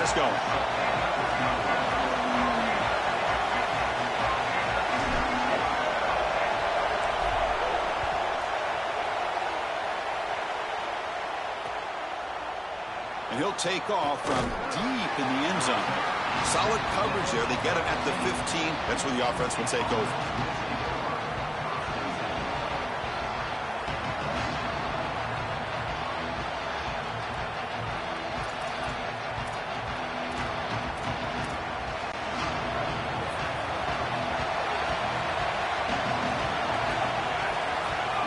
this going. And he'll take off from deep in the end zone. Solid coverage there. They get him at the 15. That's where the offense will take over.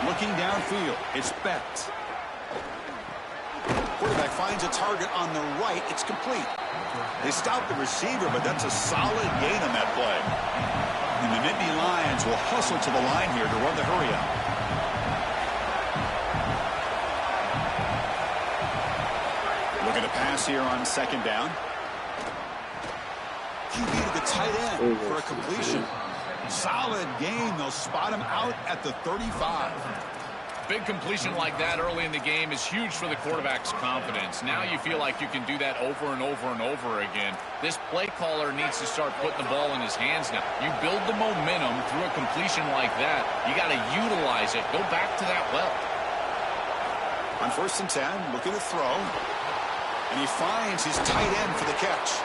Looking downfield, it's Becht. Quarterback finds a target on the right. It's complete. They stop the receiver, but that's a solid gain on that play. And the Nittany Lions will hustle to the line here to run the hurry out. Looking to pass here on second down. QB to the tight end for a completion. Solid game. They'll spot him out at the 35. Big completion like that early in the game is huge for the quarterback's confidence. Now you feel like you can do that over and over and over again. This play caller needs to start putting the ball in his hands now. You build the momentum through a completion like that. You got to utilize it. Go back to that well. On 1st and 10, looking to throw. And he finds his tight end for the catch.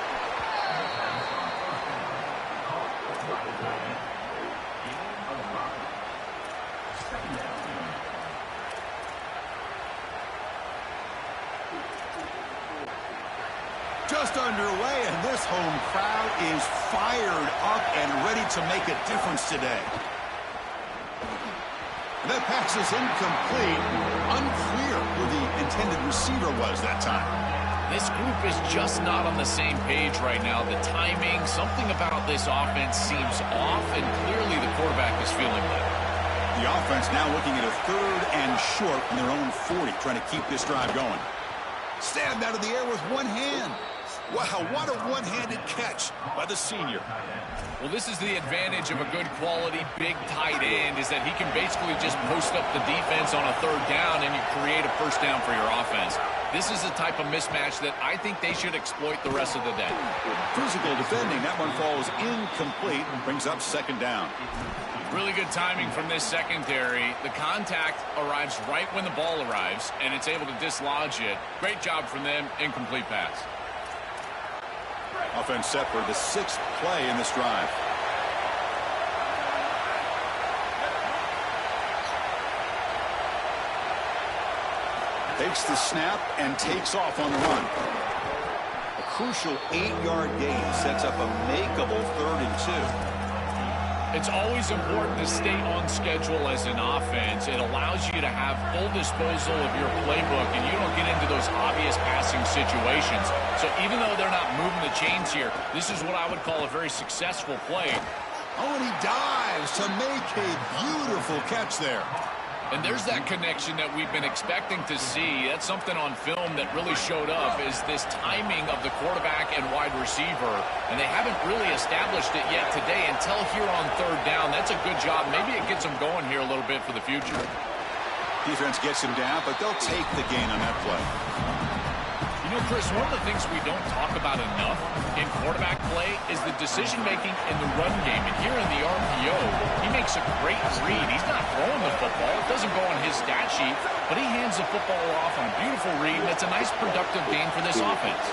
Just underway, and this home crowd is fired up and ready to make a difference today. That pass is incomplete. Unclear who the intended receiver was that time. This group is just not on the same page right now. The timing, something about this offense seems off, and clearly the quarterback is feeling that. The offense now looking at a 3rd and short from their own 40, trying to keep this drive going. Stabbed out of the air with one hand. Wow, what a one-handed catch by the senior. Well, this is the advantage of a good quality big tight end, is that he can basically just post up the defense on a 3rd down and you create a 1st down for your offense. This is the type of mismatch that I think they should exploit the rest of the day. Physical defending. That one falls incomplete and brings up 2nd down. Really good timing from this secondary. The contact arrives right when the ball arrives, and it's able to dislodge it. Great job from them. Incomplete pass. Offense set for the 6th play in this drive. Takes the snap and takes off on the run. A crucial 8-yard gain sets up a makeable 3rd and 2. It's always important to stay on schedule as an offense. It allows you to have full disposal of your playbook, and you don't get into those obvious passing situations. So even though they're not moving the chains here, this is what I would call a very successful play. Oh, and he dives to make a beautiful catch there. And there's that connection that we've been expecting to see. That's something on film that really showed up, is this timing of the quarterback and wide receiver. And they haven't really established it yet today until here on 3rd down. That's a good job. Maybe it gets them going here a little bit for the future. Defense gets him down, but they'll take the gain on that play. You know, Chris, one of the things we don't talk about enough in quarterback play is the decision-making in the run game. And here in the RPO, he makes a great read. He's not throwing the football. It doesn't go on his stat sheet, but he hands the football off on a beautiful read. That's a nice, productive game for this offense.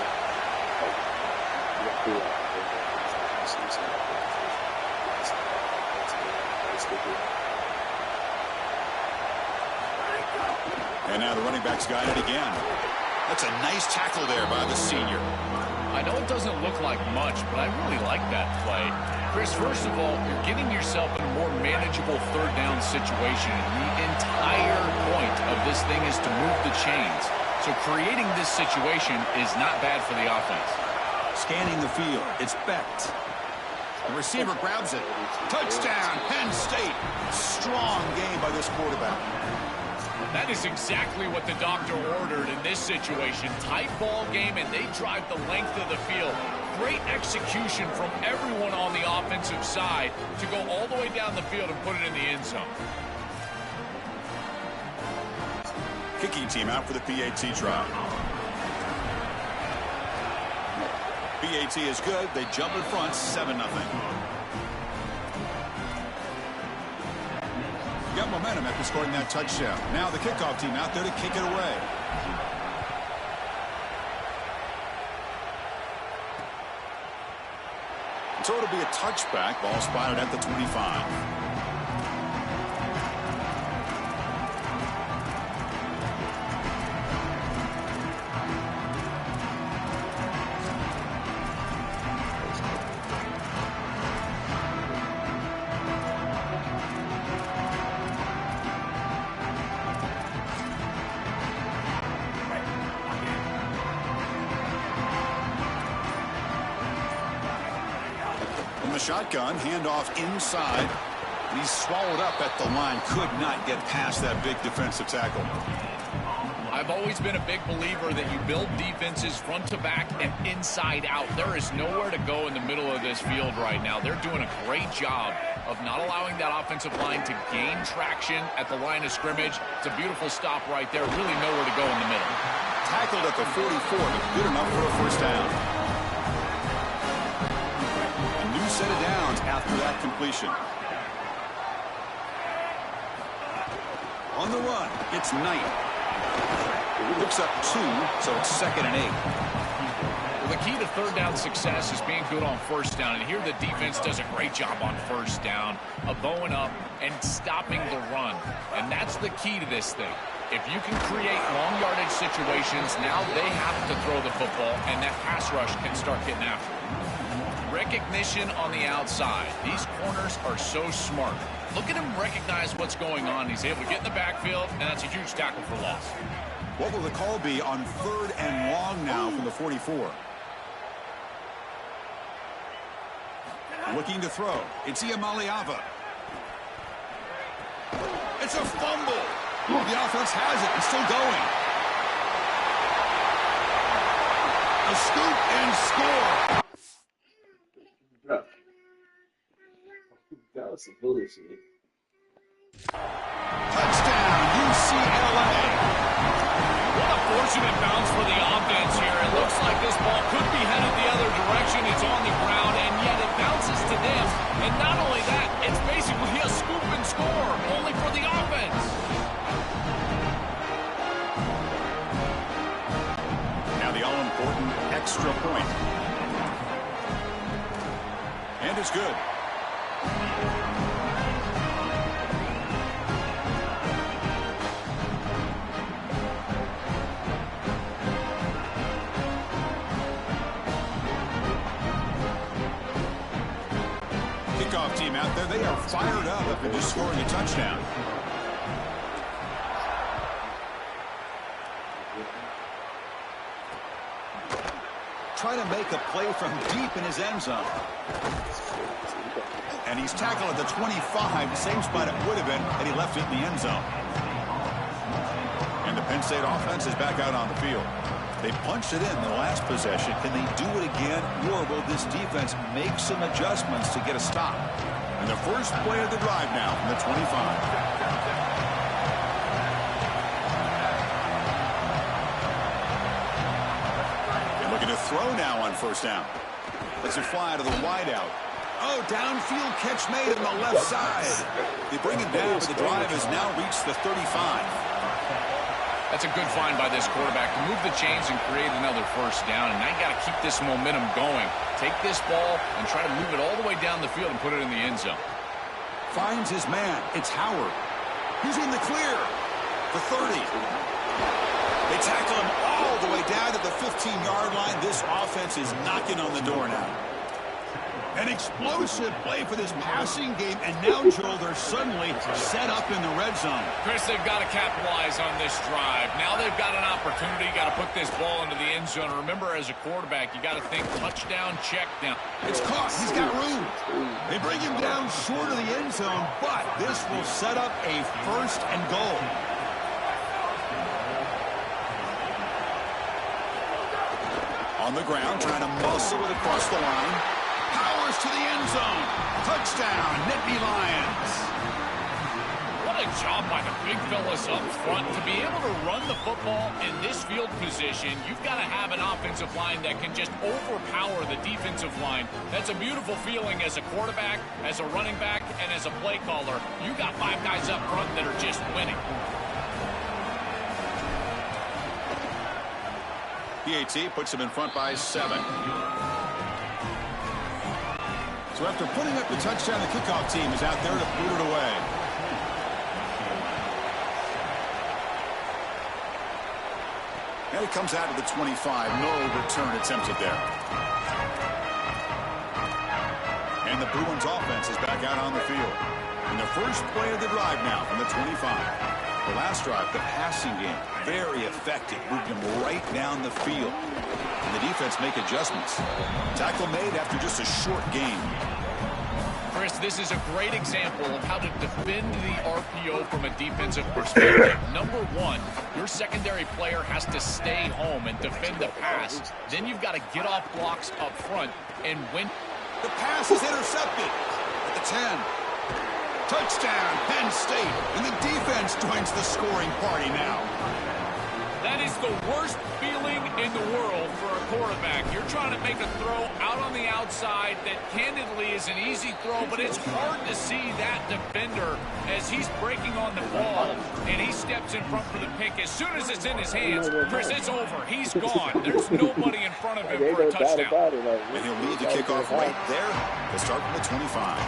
And now the running back's got it again. That's a nice tackle there by the senior. I know it doesn't look like much, but I really like that play. Chris, first of all, you're getting yourself in a more manageable 3rd down situation. The entire point of this thing is to move the chains. So creating this situation is not bad for the offense. Scanning the field, it's Becht. The receiver grabs it. Touchdown, Penn State. Strong game by this quarterback. That is exactly what the doctor ordered in this situation. Tight ball game, and they drive the length of the field. Great execution from everyone on the offensive side to go all the way down the field and put it in the end zone. Kicking team out for the PAT trial. BAT is good. They jump in front 7-0. Got momentum after scoring that touchdown. Now the kickoff team out there to kick it away. So it'll be a touchback. Ball spotted at the 25. Shotgun, handoff inside. And he's swallowed up at the line. Could not get past that big defensive tackle. I've always been a big believer that you build defenses front to back and inside out. There is nowhere to go in the middle of this field right now. They're doing a great job of not allowing that offensive line to gain traction at the line of scrimmage. It's a beautiful stop right there. Really nowhere to go in the middle. Tackled at the 44, but good enough for a first down. Set of downs after that completion. On the run, it's Knight. Picks up 2, so it's 2nd and 8. Well, the key to third down success is being good on first down, and here the defense does a great job on first down of bowing up and stopping the run, and that's the key to this thing. If you can create long yardage situations, now they have to throw the football, and that pass rush can start getting after it. Recognition on the outside. These corners are so smart. Look at him recognize what's going on. He's able to get in the backfield, and that's a huge tackle for loss. What will the call be on 3rd and long now from the 44? Looking to throw. It's Iamaleava. It's a fumble. The offense has it. It's still going. A scoop and score. Touchdown, UCLA. What a fortunate bounce for the offense here. It looks like this ball could be headed the other direction. It's on the ground, and yet it bounces to them. And not only that, it's basically a scoop and score, only for the offense. Now the all-important extra point. And it's good. Kickoff team out there, they are fired up after just scoring a touchdown. Try to make a play from deep in his end zone. And he's tackled at the 25, the same spot it would have been had he left it in the end zone. And the Penn State offense is back out on the field. They punched it in the last possession. Can they do it again, or will this defense make some adjustments to get a stop? And the first play of the drive now from the 25. Looking to throw now on first down. Let's it fly to the wideout. Oh, downfield catch made on the left side. They bring it down, but the drive has now reached the 35. That's a good find by this quarterback to move the chains and create another first down. And now you got to keep this momentum going. Take this ball and try to move it all the way down the field and put it in the end zone. Finds his man. It's Howard. He's in the clear. The 30. They tackle him all the way down to the 15-yard line. This offense is knocking on the door now. An explosive play for this passing game, and now, Joel, they're suddenly set up in the red zone. Chris, they've got to capitalize on this drive. Now they've got an opportunity. You got to put this ball into the end zone. Remember, as a quarterback, you got to think touchdown, check down. It's caught. He's got room. They bring him down short of the end zone, but this will set up a first and goal. On the ground, trying to muscle it across the line. Powers to the end zone. Touchdown, Nittany Lions. What a Good job by the big fellas up front. To be able to run the football in this field position, you've got to have an offensive line that can just overpower the defensive line. That's a beautiful feeling as a quarterback, as a running back, and as a play caller. You got 5 guys up front that are just winning. PAT puts him in front by 7. So after putting up the touchdown, the kickoff team is out there to boot it away. And it comes out of the 25. No return attempted there. And the Bruins offense is back out on the field. In the first play of the drive now from the 25. The last drive, the passing game, very effective. Moved him right down the field. And the defense make adjustments. Tackle made after just a short game. Chris, this is a great example of how to defend the RPO from a defensive perspective. Number one, your secondary player has to stay home and defend the pass. Then you've got to get off blocks up front and win. The pass is intercepted at the 10. Touchdown, Penn State. And the defense joins the scoring party now. That is the worst feeling in the world for a quarterback. You're trying to make a throw out on the outside that candidly is an easy throw, but it's hard to see that defender as he's breaking on the ball, and he steps in front for the pick. As soon as it's in his hands, Chris, it's over. He's gone. There's nobody in front of him for a touchdown. And he'll lead the kickoff right there to start from the 25.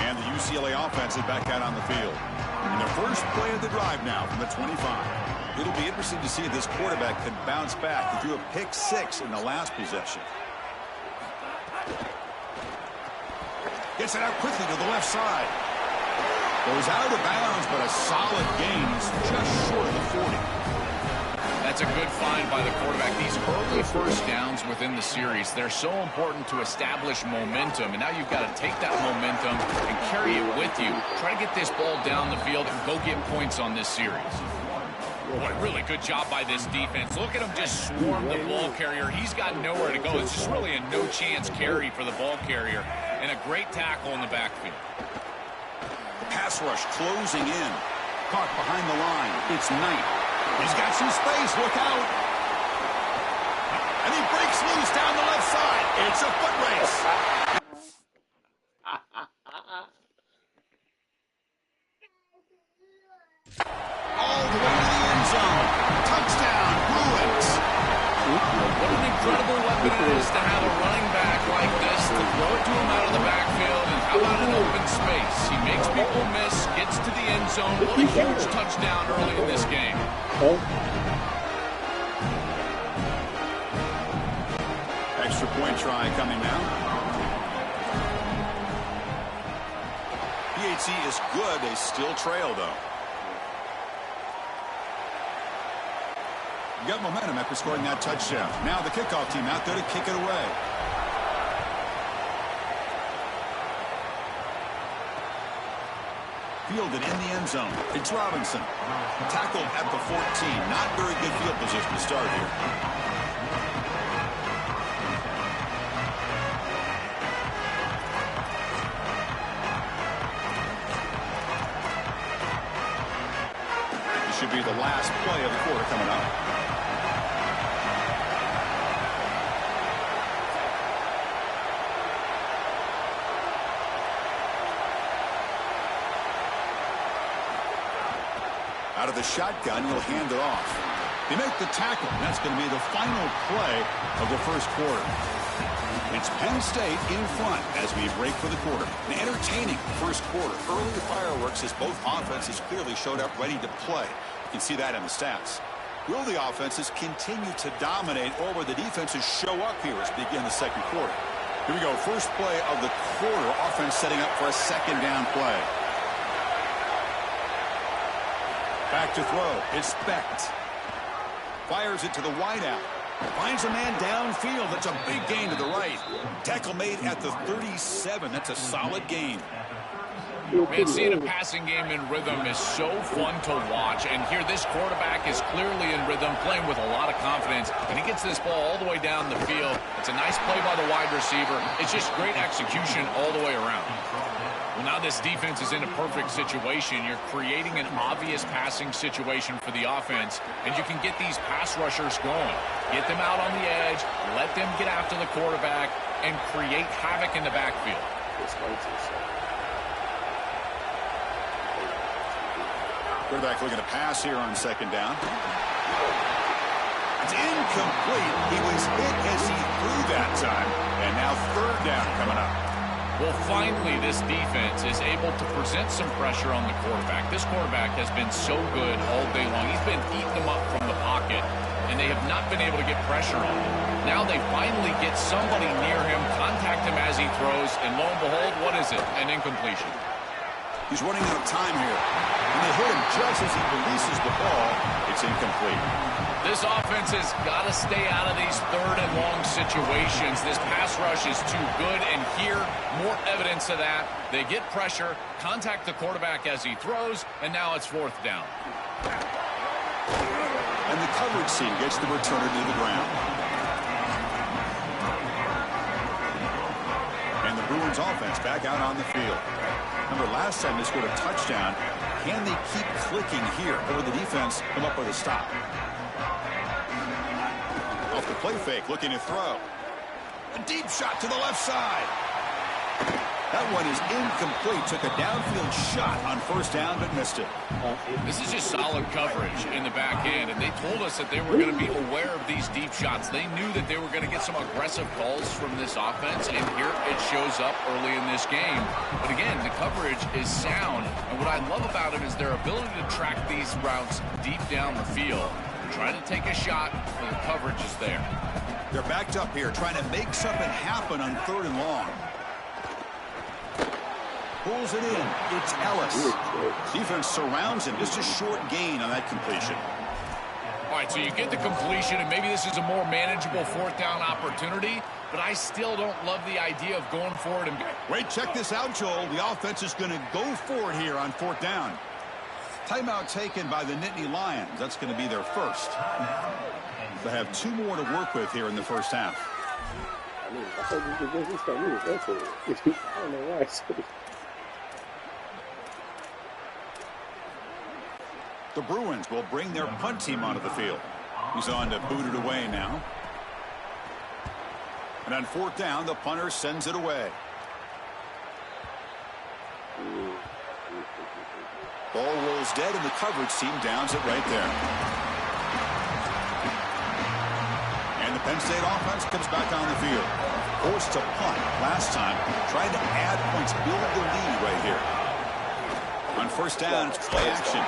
And the UCLA offense is back out on the field. In the first play of the drive now from the 25. It'll be interesting to see if this quarterback can bounce back. He threw a pick 6 in the last possession. Gets it out quickly to the left side. Goes out of bounds, but a solid gain. He's just short of the 40. That's a good find by the quarterback. These early first downs within the series, they're so important to establish momentum. And now you've got to take that momentum and carry it with you. Try to get this ball down the field and go get points on this series. What a really good job by this defense. Look at him just swarm the ball carrier. He's got nowhere to go. It's just really a no-chance carry for the ball carrier. And a great tackle in the backfield. Pass rush closing in. Caught behind the line. It's Knight. He's got some space. Look out. And he breaks loose down the left side. It's a foot race. All the way to the end zone. Touchdown, Bruins. What an incredible weapon it is to have a running back like this, to throw it to him out of the backfield, and how about an open space? He makes people miss, gets to the end zone. What a huge touchdown early in this game. Extra point try coming now. PAT is good. They still trail, though. You got momentum after scoring that touchdown. Now the kickoff team out there to kick it away. Fielded in the end zone. It's Robinson. Tackled at the 14. Not very good field position to start here. This should be the last play of the quarter coming up. Out of the shotgun, he'll hand it off. They make the tackle. That's going to be the final play of the first quarter. It's Penn State in front as we break for the quarter. An entertaining first quarter. Early fireworks as both offenses clearly showed up ready to play. You can see that in the stats. Will the offenses continue to dominate, or will the defenses show up here as we begin the second quarter? Here we go. First play of the quarter. Offense setting up for a second down play. Back to throw. It's Specht. Fires it to the wideout. Finds a man downfield. That's a big gain to the right. Tackle made at the 37. That's a solid gain. Man, seeing a passing game in rhythm is so fun to watch. And here, this quarterback is clearly in rhythm, playing with a lot of confidence. And he gets this ball all the way down the field. It's a nice play by the wide receiver. It's just great execution all the way around. Well, now this defense is in a perfect situation. You're creating an obvious passing situation for the offense, and you can get these pass rushers going. Get them out on the edge, let them get after the quarterback, and create havoc in the backfield. Quarterback looking to pass here on second down. It's incomplete. He was hit as he threw that time, and now third down coming up. Well, finally, this defense is able to present some pressure on the quarterback. This quarterback has been so good all day long. He's been eating them up from the pocket, and they have not been able to get pressure on him. Now they finally get somebody near him, contact him as he throws, and lo and behold, what is it? An incompletion. He's running out of time here. And they hit him just as he releases the ball. It's incomplete. This offense has got to stay out of these third and long situations. This pass rush is too good, and here, more evidence of that. They get pressure, contact the quarterback as he throws, and now it's fourth down. And the coverage team gets the returner to the ground. And the Bruins offense back out on the field. Remember, last time they scored a touchdown. Can they keep clicking here? Or will the defense come up with a stop? Off the play fake, looking to throw. A deep shot to the left side. That one is incomplete. Took a downfield shot on first down, but missed it. This is just solid coverage in the back end, and they told us that they were going to be aware of these deep shots. They knew that they were going to get some aggressive calls from this offense, and here it shows up early in this game. But again, the coverage is sound, and what I love about it is their ability to track these routes deep down the field. Trying to take a shot, but the coverage is there. They're backed up here, trying to make something happen on third and long. Pulls it in. It's Ellis. Defense surrounds him. Just a short gain on that completion. All right, so you get the completion, and maybe this is a more manageable fourth down opportunity, but I still don't love the idea of going for it. Wait, check this out, Joel. The offense is going to go for it here on fourth down. Timeout taken by the Nittany Lions. That's going to be their first. They have two more to work with here in the first half. I thought you could just start moving. That's it. I don't know why. The Bruins will bring their punt team onto the field. He's on to boot it away now. And on fourth down, the punter sends it away. Ball rolls dead, and the coverage team downs it right there. And the Penn State offense comes back on the field. Forced to punt last time. Trying to add points, build the lead right here. On first down, it's play action.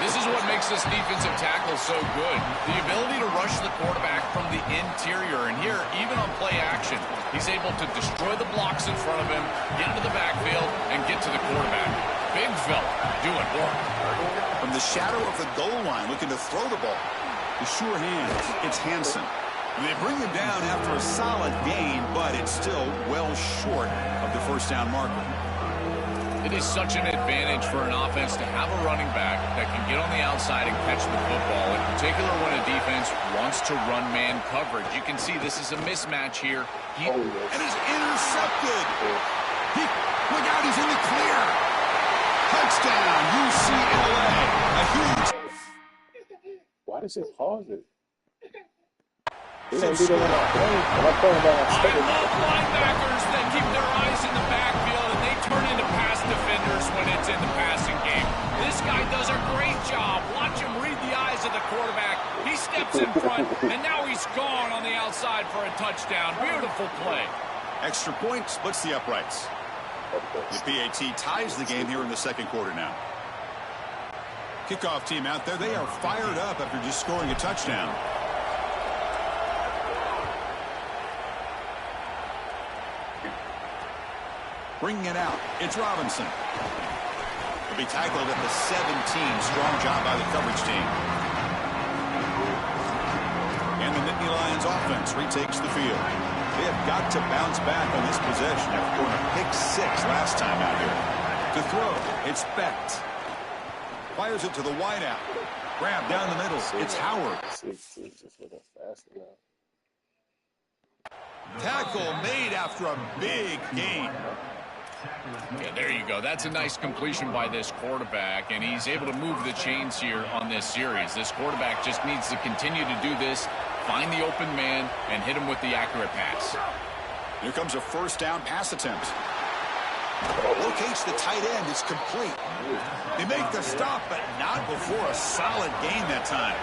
This is what makes this defensive tackle so good. The ability to rush the quarterback from the interior. And here, even on play action, he's able to destroy the blocks in front of him, get into the backfield, and get to the quarterback. Big fella doing work. From the shadow of the goal line, looking to throw the ball. The sure hands. It's Hansen. And they bring him down after a solid gain, but it's still well short of the first down marker. It is such an advantage for an offense to have a running back that can get on the outside and catch the football, in particular when a defense wants to run man coverage. You can see this is a mismatch here. And he's intercepted. Look out, he's in the clear. Touchdown, UCLA. A huge... Why does it pause it? They don't do that on our play. I love linebackers that keep their eyes in the backfield and they turn into pass defenders when it's in the passing game. This guy does a great job. Watch him read the eyes of the quarterback. He steps in front, and now he's gone on the outside for a touchdown. Beautiful play. Extra point splits the uprights. The PAT ties the game here in the second quarter now. Kickoff team out there. They are fired up after just scoring a touchdown. Bringing it out. It's Robinson. He'll be tackled at the 17. Strong job by the coverage team. And the Nittany Lions offense retakes the field. They have got to bounce back on this possession after throwing a pick six last time out here. To throw, it's Becht. Fires it to the wideout. Grab down the middle. It's Howard. Tackle made after a big gain. Yeah, there you go. That's a nice completion by this quarterback, and he's able to move the chains here on this series. This quarterback just needs to continue to do this, find the open man, and hit him with the accurate pass. Here comes a first down pass attempt. Locates the tight end. It's complete. They make the stop, but not before a solid gain that time.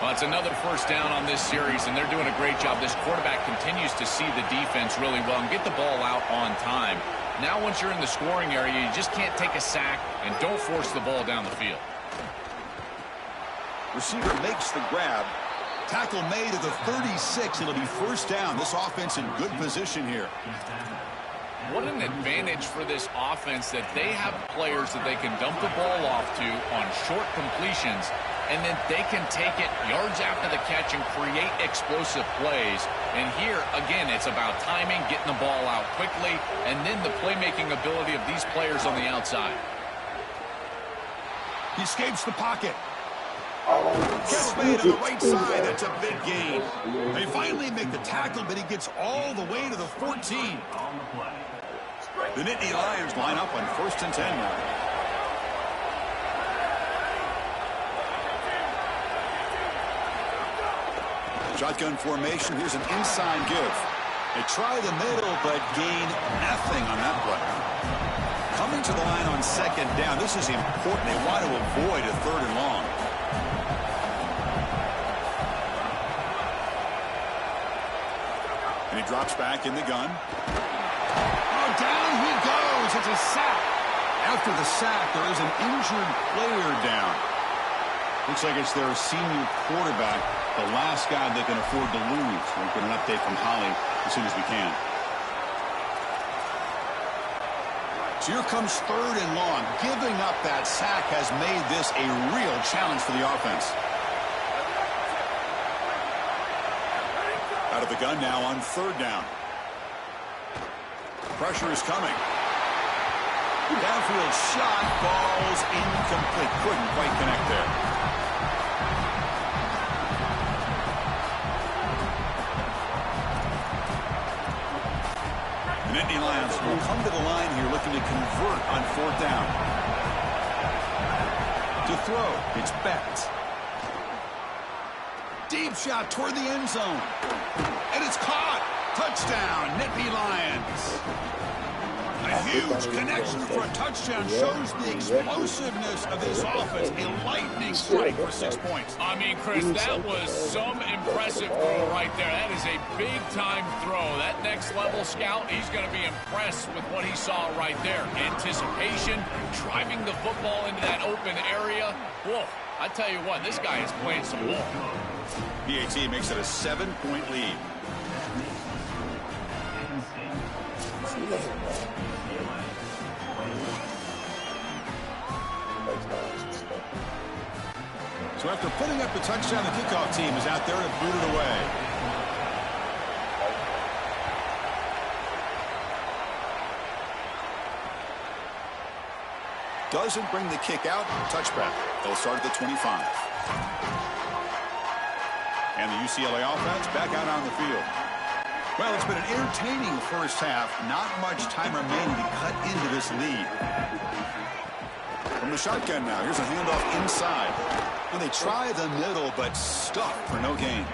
Well, it's another first down on this series, and they're doing a great job. This quarterback continues to see the defense really well and get the ball out on time. Now, once you're in the scoring area, you just can't take a sack and don't force the ball down the field. Receiver makes the grab. Tackle made at the 36. It'll be first down. This offense in good position here. What an advantage for this offense that they have players that they can dump the ball off to on short completions, and then they can take it yards after the catch and create explosive plays. And here, again, it's about timing, getting the ball out quickly, and then the playmaking ability of these players on the outside. He escapes the pocket. Catch made on the right side. That's a big gain. They finally make the tackle, but he gets all the way to the 14. The Nittany Lions line up on 1st and 10 now. Shotgun formation. Here's an inside give. They try the middle, but gain nothing on that play. Coming to the line on 2nd down. This is important. They want to avoid a 3rd and long. And he drops back in the gun. Oh, down he goes. It's a sack. After the sack, there is an injured player down. Looks like it's their senior quarterback, the last guy they can afford to lose. We'll get an update from Holly as soon as we can. So here comes 3rd and long. Giving up that sack has made this a real challenge for the offense. Out of the gun now on 3rd down. Pressure is coming. Downfield shot falls incomplete. Couldn't quite connect there. The Nittany Lions will come to the line here looking to convert on 4th down. To throw, it's Betts. Deep shot toward the end zone. And it's caught. Touchdown, Nittany Lions. A huge connection for a touchdown shows the explosiveness of this offense. A lightning strike for 6 points. I mean, Chris, that was some impressive throw right there. That is a big-time throw. That next-level scout, he's going to be impressed with what he saw right there. Anticipation, driving the football into that open area. Whoa, I tell you what, this guy is playing some ball. PAT makes it a 7-point lead. So after putting up the touchdown, the kickoff team is out there to boot it away. Doesn't bring the kick out. Touchback. They'll start at the 25. And the UCLA offense back out on the field. Well, it's been an entertaining first half. Not much time remaining to cut into this lead. From the shotgun now, here's a handoff inside. And they try the middle, but stuck for no gain.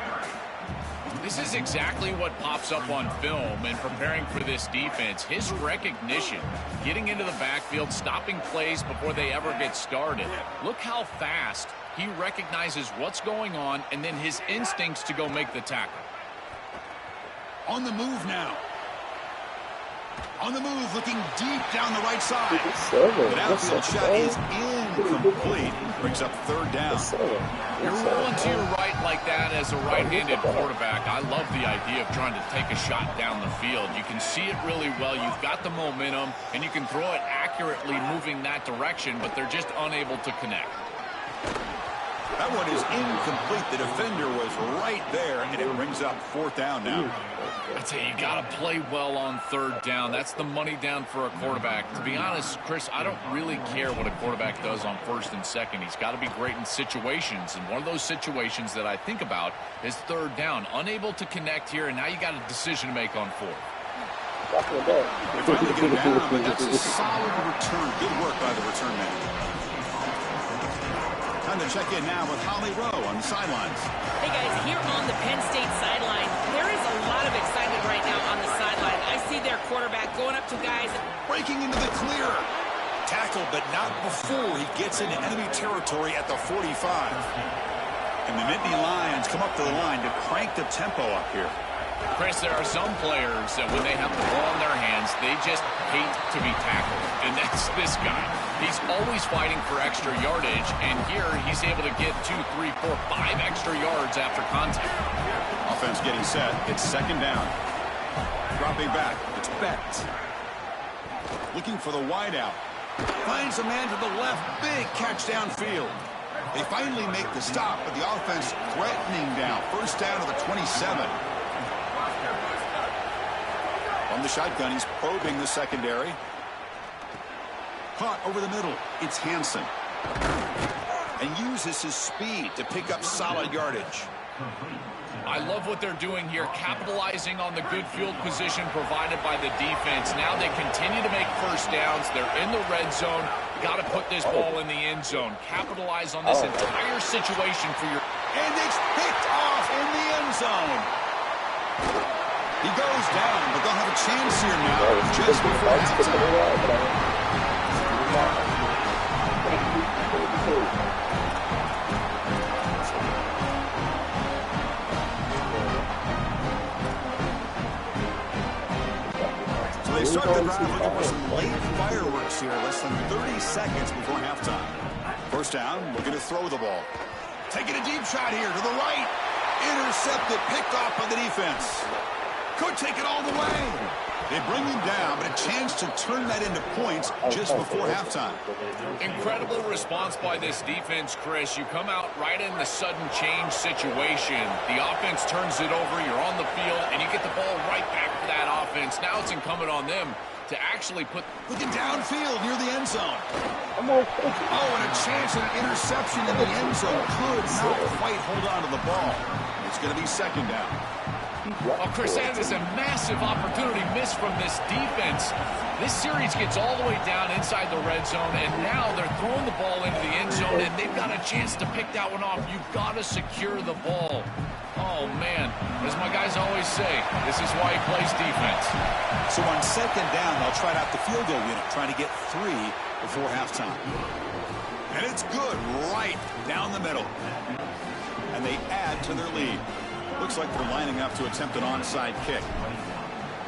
This is exactly what pops up on film and preparing for this defense. His recognition, getting into the backfield, stopping plays before they ever get started. Look how fast he recognizes what's going on and then his instincts to go make the tackle. On the move now. On the move, looking deep down the right side. The downfield shot is incomplete. Brings up 3rd down. You're rolling to your right like that as a right-handed quarterback. I love the idea of trying to take a shot down the field. You can see it really well. You've got the momentum, and you can throw it accurately moving that direction, but they're just unable to connect. That one is incomplete. The defender was right there, and it brings up 4th down now. I tell you, you got to play well on 3rd down. That's the money down for a quarterback. To be honest, Chris, I don't really care what a quarterback does on 1st and 2nd. He's got to be great in situations, and one of those situations that I think about is 3rd down. Unable to connect here, and now you got a decision to make on 4th. They finally get it down, but that's a solid return. Good work by the return man. Time to check in now with Holly Rowe on the sidelines. Hey guys, here on the Penn State sideline, there is a lot of excitement right now on the sideline. I see their quarterback going up to guys. Breaking into the clear. Tackled, but not before he gets into enemy territory at the 45. And the Nittany Lions come up to the line to crank the tempo up here. Chris, there are some players that when they have the ball in their hands, they just hate to be tackled. And that's this guy. He's always fighting for extra yardage, and here he's able to get 2, 3, 4, 5 extra yards after contact. Offense getting set. It's second down. Dropping back. It's Betts. Looking for the wideout. Finds a man to the left. Big catch downfield. They finally make the stop, but the offense threatening down. First down to the 27. On the shotgun, he's probing the secondary. Caught over the middle. It's Hansen. And uses his speed to pick up solid yardage. I love what they're doing here, capitalizing on the good field position provided by the defense. Now they continue to make first downs. They're in the red zone. Got to put this ball in the end zone. Capitalize on this entire situation for your... And it's picked off in the end zone. He goes down, but they'll have a chance here now just before halftime. So they start the drive looking for some late fireworks here, less than 30 seconds before halftime. First down, looking to throw the ball. Taking a deep shot here to the right. Intercepted, picked off by the defense. Could take it all the way. They bring him down, but a chance to turn that into points just before halftime. Incredible response by this defense, Chris. You come out right in the sudden change situation. The offense turns it over, you're on the field, and you get the ball right back to that offense. Now it's incumbent on them to actually put... Looking downfield near the end zone. Oh, and a chance at an interception in the end zone. Could not quite hold on to the ball. It's going to be second down. Well, Chris, that is a massive opportunity missed from this defense. This series gets all the way down inside the red zone, and now they're throwing the ball into the end zone, and they've got a chance to pick that one off. You've got to secure the ball. Oh, man. As my guys always say, this is why he plays defense. So on second down, they'll try out the field goal unit, trying to get 3 before halftime. And it's good right down the middle. And they add to their lead. Looks like they're lining up to attempt an onside kick.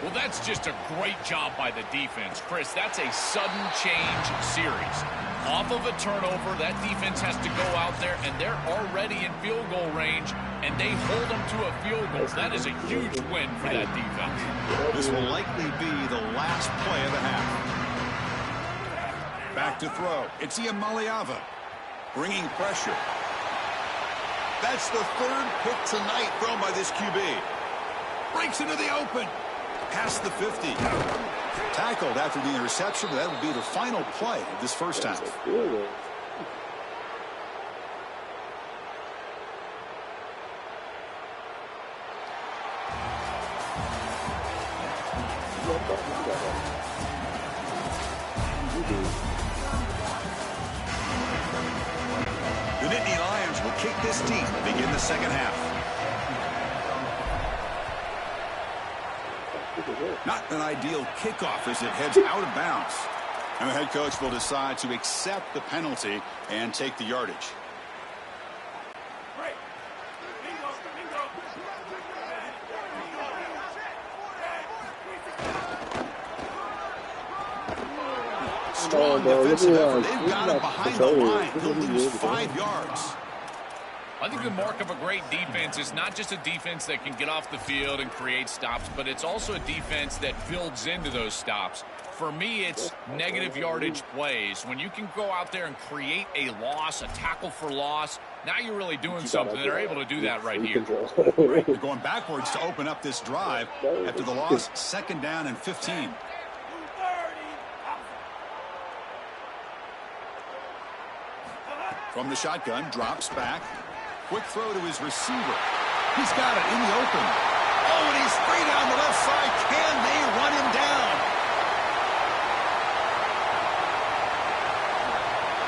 Well, that's just a great job by the defense. Chris, that's a sudden change series. Off of a turnover, that defense has to go out there, and they're already in field goal range, and they hold them to a field goal. That is a huge win for that defense. This will likely be the last play of the half. Back to throw. It's Iamaleava bringing pressure. That's the third pick tonight thrown by this QB. Breaks into the open. Past the 50. Tackled after the interception. That will be the final play of this first half. The Nittany Lions will kick this deep to begin the second half. Not an ideal kickoff as it heads out of bounds. And the head coach will decide to accept the penalty and take the yardage. Strong defensive effort. They've got him behind the line. He'll lose 5 yards. I think the mark of a great defense is not just a defense that can get off the field and create stops, but it's also a defense that builds into those stops. For me, it's negative yardage plays. When you can go out there and create a loss, a tackle for loss, now you're really doing something. They're able to do that right here. Right. They're going backwards to open up this drive after the loss. Second down and 15. From the shotgun, drops back. Quick throw to his receiver. He's got it in the open. Oh, and he's free down the left side. Can they run him down?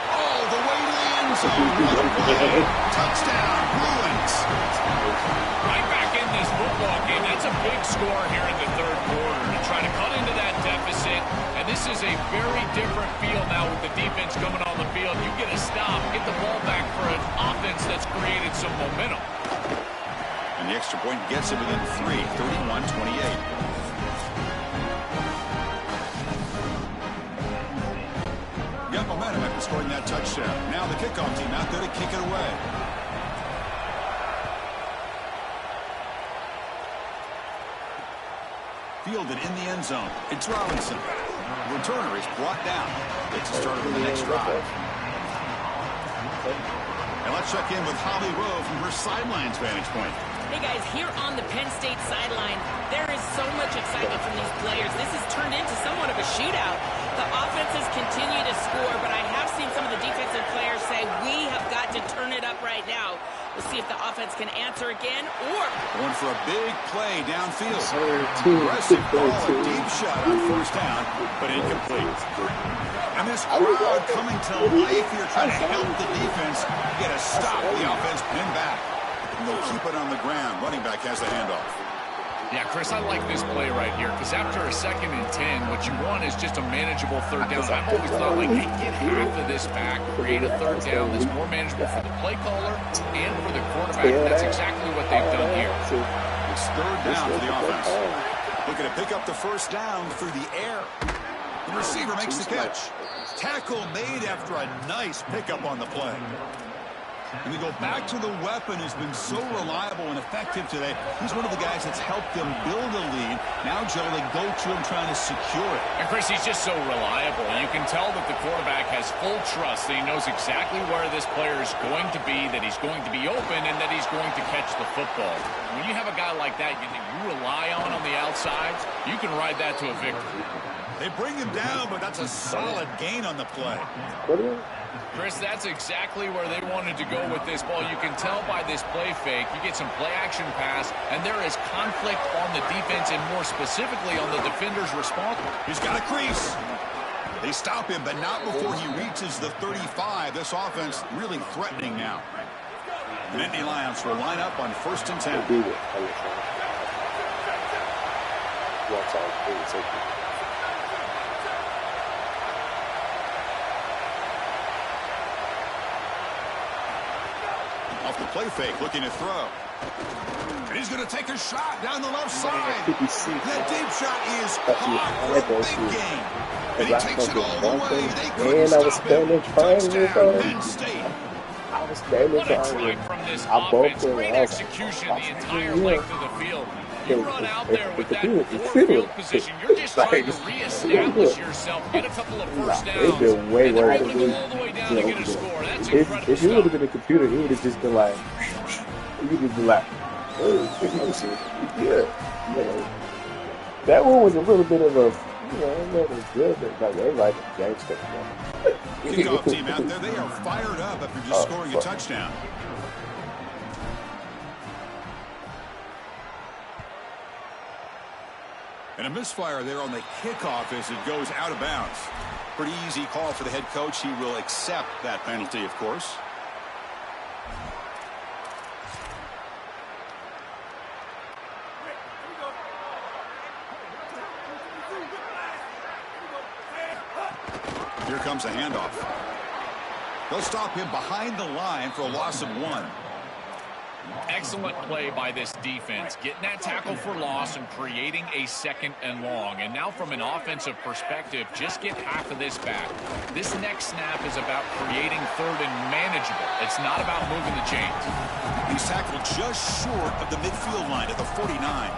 All the way to the end zone. What a play. Touchdown, Bruins. Right back in this football game. That's a big score here in the third quarter to try to cut into that deficit. And this is a very different feel now with the defense coming on the field. You get a stop, get the ball back for an offense that's created some momentum. And the extra point gets it within 3, 31-28. Got momentum after scoring that touchdown. Now the kickoff team out there to kick it away. Fielded in the end zone. It's Robinson. The returner is brought down. Gets a start on the next drive. And let's check in with Holly Rowe from her sidelines vantage point. Hey guys, here on the Penn State sideline, there is so much excitement from these players. This has turned into somewhat of a shootout. The offenses continue to score, but I have seen some of the defensive players say, we have got to turn it up right now. We'll see if the offense can answer again, or... Going for a big play downfield. Aggressive ball, a deep shot on first down, but incomplete. And this crowd coming to life here, trying to help the defense get a stop. The offense pinned back. And they'll keep it on the ground. Running back has the handoff. Yeah, Chris, I like this play right here because after a 2nd and 10, what you want is just a manageable third down. I've always thought, like, hey, get half of this back, create a third down that's more manageable for the play caller and for the quarterback. And that's exactly what they've done here. It's third down for the offense. Looking to pick up the first down through the air. The receiver makes the catch. Tackle made after a nice pickup on the play. And we go back to the weapon who's been so reliable and effective today. He's one of the guys that's helped them build a lead. Now, Joe, they go to him trying to secure it. And, Chris, he's just so reliable. You can tell that the quarterback has full trust that he knows exactly where this player is going to be, that he's going to be open, and that he's going to catch the football. When you have a guy like that you rely on the outsides, you can ride that to a victory. They bring him down, but that's a solid gain on the play. Chris, that's exactly where they wanted to go with this ball. You can tell by this play fake. You get some play-action pass, and there is conflict on the defense and more specifically on the defender's response. He's got a crease. They stop him, but not before he reaches the 35. This offense really threatening now. The Nittany Lions will line up on 1st and 10. Off the play fake, looking to throw. And he's going to take a shot down the left side. That deep shot is caught for a big gain. And he takes it all the way. They couldn't stop him. Touchdown, Penn State. I was standing What a behind drive him. from this I broke offense. him. Great I was- execution I the was- entire yeah. length of the field. You run out there with that It's poor field. field position. You're just trying to Like, reestablish yourself, get a couple of first It'd downs, been way and they're worse able to than go all the way down to get a score. That's If incredible it would have stuff. been a computer, he would have just been like, you could just be like, yeah. That one was a little bit of a, that was good, but like everybody gangster. Kickoff team out there, they are fired up after just scoring a touchdown. And a misfire there on the kickoff as it goes out of bounds. Pretty easy call for the head coach. He will accept that penalty, of course. Here comes a handoff. They'll stop him behind the line for a loss of 1. Excellent play by this defense, getting that tackle for loss and creating a 2nd and long. And now from an offensive perspective, just get half of this back. This next snap is about creating 3rd and manageable. It's not about moving the chains. He's tackled just short of the midfield line at the 49.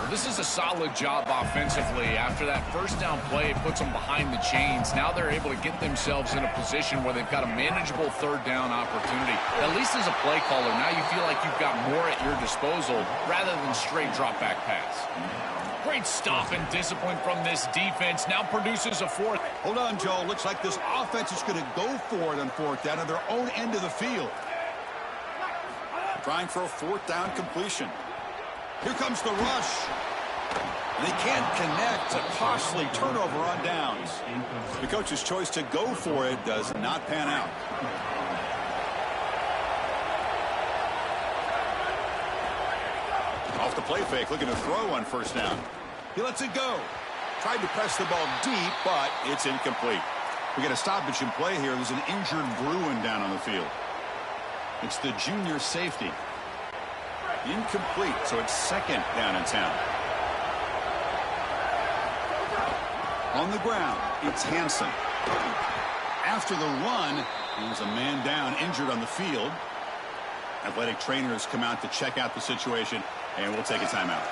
This is a solid job offensively. After that first down play, it puts them behind the chains. Now they're able to get themselves in a position where they've got a manageable 3rd down opportunity. At least as a play caller, now you feel like you've got more at your disposal rather than straight drop back pass. Great stop and discipline from this defense. Now produces a 4th. Hold on, Joe. Looks like this offense is going to go for it on 4th down on their own end of the field. Trying for a 4th down completion. Here comes the rush. They can't connect. A costly turnover on downs. The coach's choice to go for it does not pan out. Off the play fake, looking to throw on first down. He lets it go. Tried to press the ball deep, but it's incomplete. We got a stoppage in play here. There's an injured Bruin down on the field. It's the junior safety. Incomplete, so it's second down in town. On the ground, it's Hansen. After the run, there's a man down, injured on the field. Athletic trainers come out to check out the situation, and we'll take a timeout.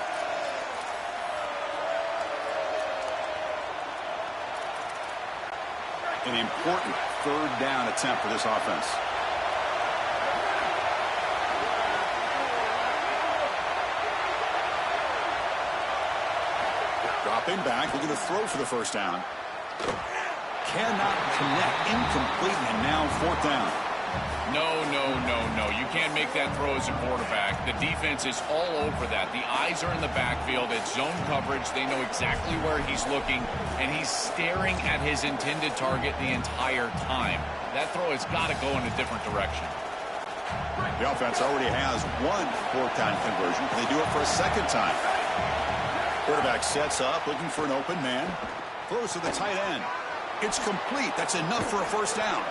An important third down attempt for this offense. Dropping back, looking to throw for the first down. Cannot connect, incomplete, and now fourth down. No. You can't make that throw as a quarterback. The defense is all over that. The eyes are in the backfield. It's zone coverage. They know exactly where he's looking, and he's staring at his intended target the entire time. That throw has got to go in a different direction. The offense already has one fourth down conversion. Can they do it for a second time? Quarterback sets up, looking for an open man. Throws to the tight end. It's complete. That's enough for a first down.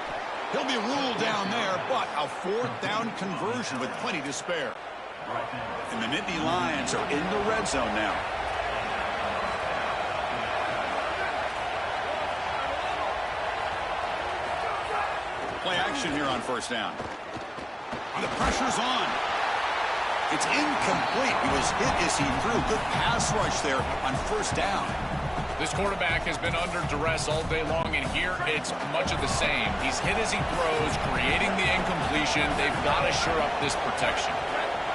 He'll be ruled down there, but a fourth down conversion with plenty to spare. And the Nittany Lions are in the red zone now. Play action here on first down. The pressure's on. It's incomplete. He was hit as he threw. Good pass rush there on first down. This quarterback has been under duress all day long, and here it's much of the same. He's hit as he throws, creating the incompletion. They've got to shore up this protection.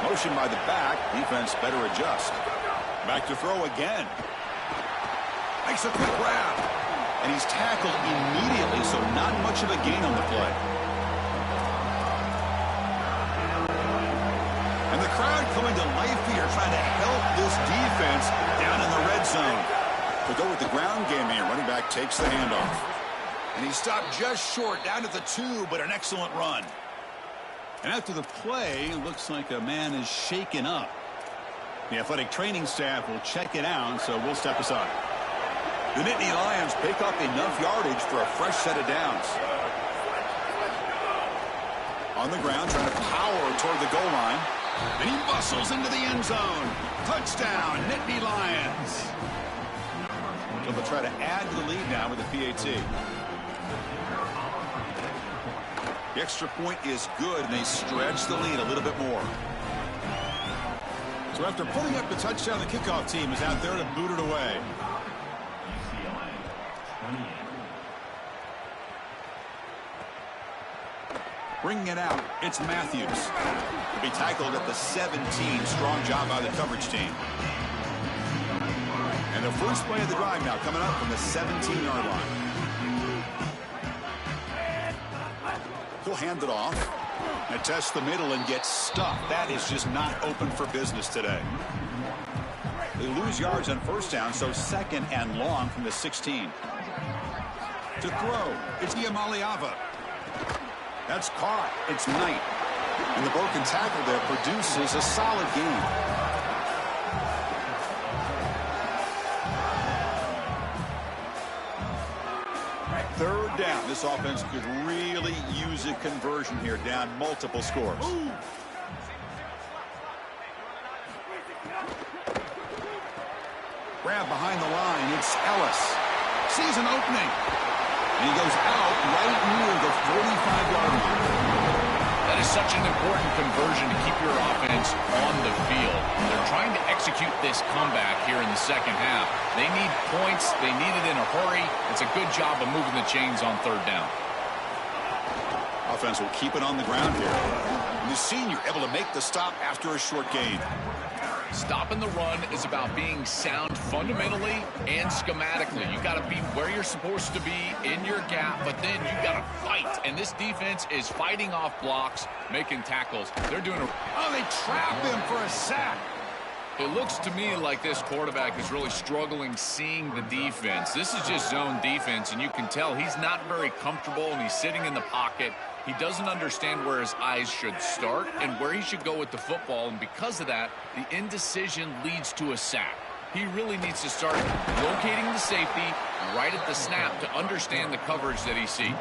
Motion by the back. Defense better adjust. Back to throw again. Makes a quick grab. And he's tackled immediately, so not much of a gain on the play. And the crowd coming to life here, trying to help this defense down in the red zone. We'll go with the ground game here. Running back takes the handoff. And he stopped just short, down at the 2, but an excellent run. And after the play, it looks like a man is shaken up. The athletic training staff will check it out, so we'll step aside. The Nittany Lions pick up enough yardage for a fresh set of downs. On the ground, trying to power toward the goal line. And he bustles into the end zone. Touchdown, Nittany Lions. So they'll try to add to the lead now with the PAT. The extra point is good, and they stretch the lead a little bit more. So after pulling up the touchdown, the kickoff team is out there to boot it away. Bringing it out, it's Matthews. To be tackled at the 17. Strong job by the coverage team. And the first play of the drive now coming up from the 17-yard line. He'll hand it off. And test the middle and get stuffed. That is just not open for business today. They lose yards on first down, so second and long from the 16. To throw, it's Iamaleava. That's caught. It's Knight. And the broken tackle there produces a solid gain. Third down. This offense could really use a conversion here, down multiple scores. Grab behind the line. It's Ellis. Sees an opening. And he goes out right near the 45-yard line. That is such an important conversion to keep your offense on the field. They're trying to execute this comeback here in the second half. They need points. They need it in a hurry. It's a good job of moving the chains on third down. Offense will keep it on the ground here. And the senior able to make the stop after a short gain. Stopping the run is about being sound fundamentally and schematically. You got to be where you're supposed to be in your gap, but then you got to fight. And this defense is fighting off blocks, making tackles. They're doing a... Oh, they trap him for a sack. It looks to me like this quarterback is really struggling seeing the defense. This is just zone defense, and you can tell he's not very comfortable, and he's sitting in the pocket. He doesn't understand where his eyes should start and where he should go with the football, and because of that, the indecision leads to a sack. He really needs to start locating the safety right at the snap to understand the coverage that he sees.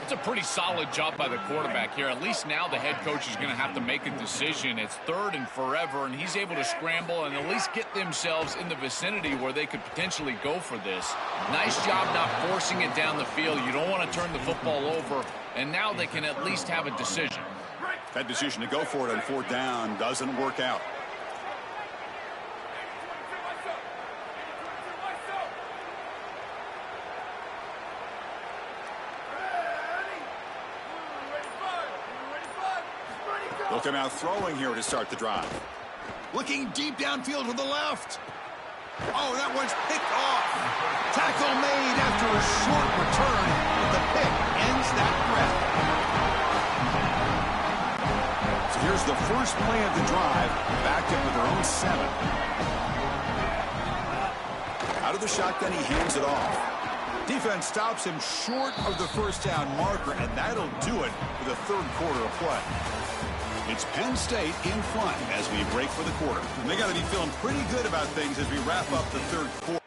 It's a pretty solid job by the quarterback here. At least now the head coach is going to have to make a decision. It's 3rd and forever, and he's able to scramble and at least get themselves in the vicinity where they could potentially go for this. Nice job not forcing it down the field. You don't want to turn the football over, and now they can at least have a decision. That decision to go for it on 4th down doesn't work out. They'll come out throwing here to start the drive. Looking deep downfield to the left. Oh, that one's picked off. Tackle made after a short return, but the pick ends that threat. So here's the first play of the drive, backed up with their own 7. Out of the shotgun, he hands it off. Defense stops him short of the 1st down marker, and that'll do it for the 3rd quarter of play. It's Penn State in front as we break for the quarter. And they got to be feeling pretty good about things as we wrap up the 3rd quarter.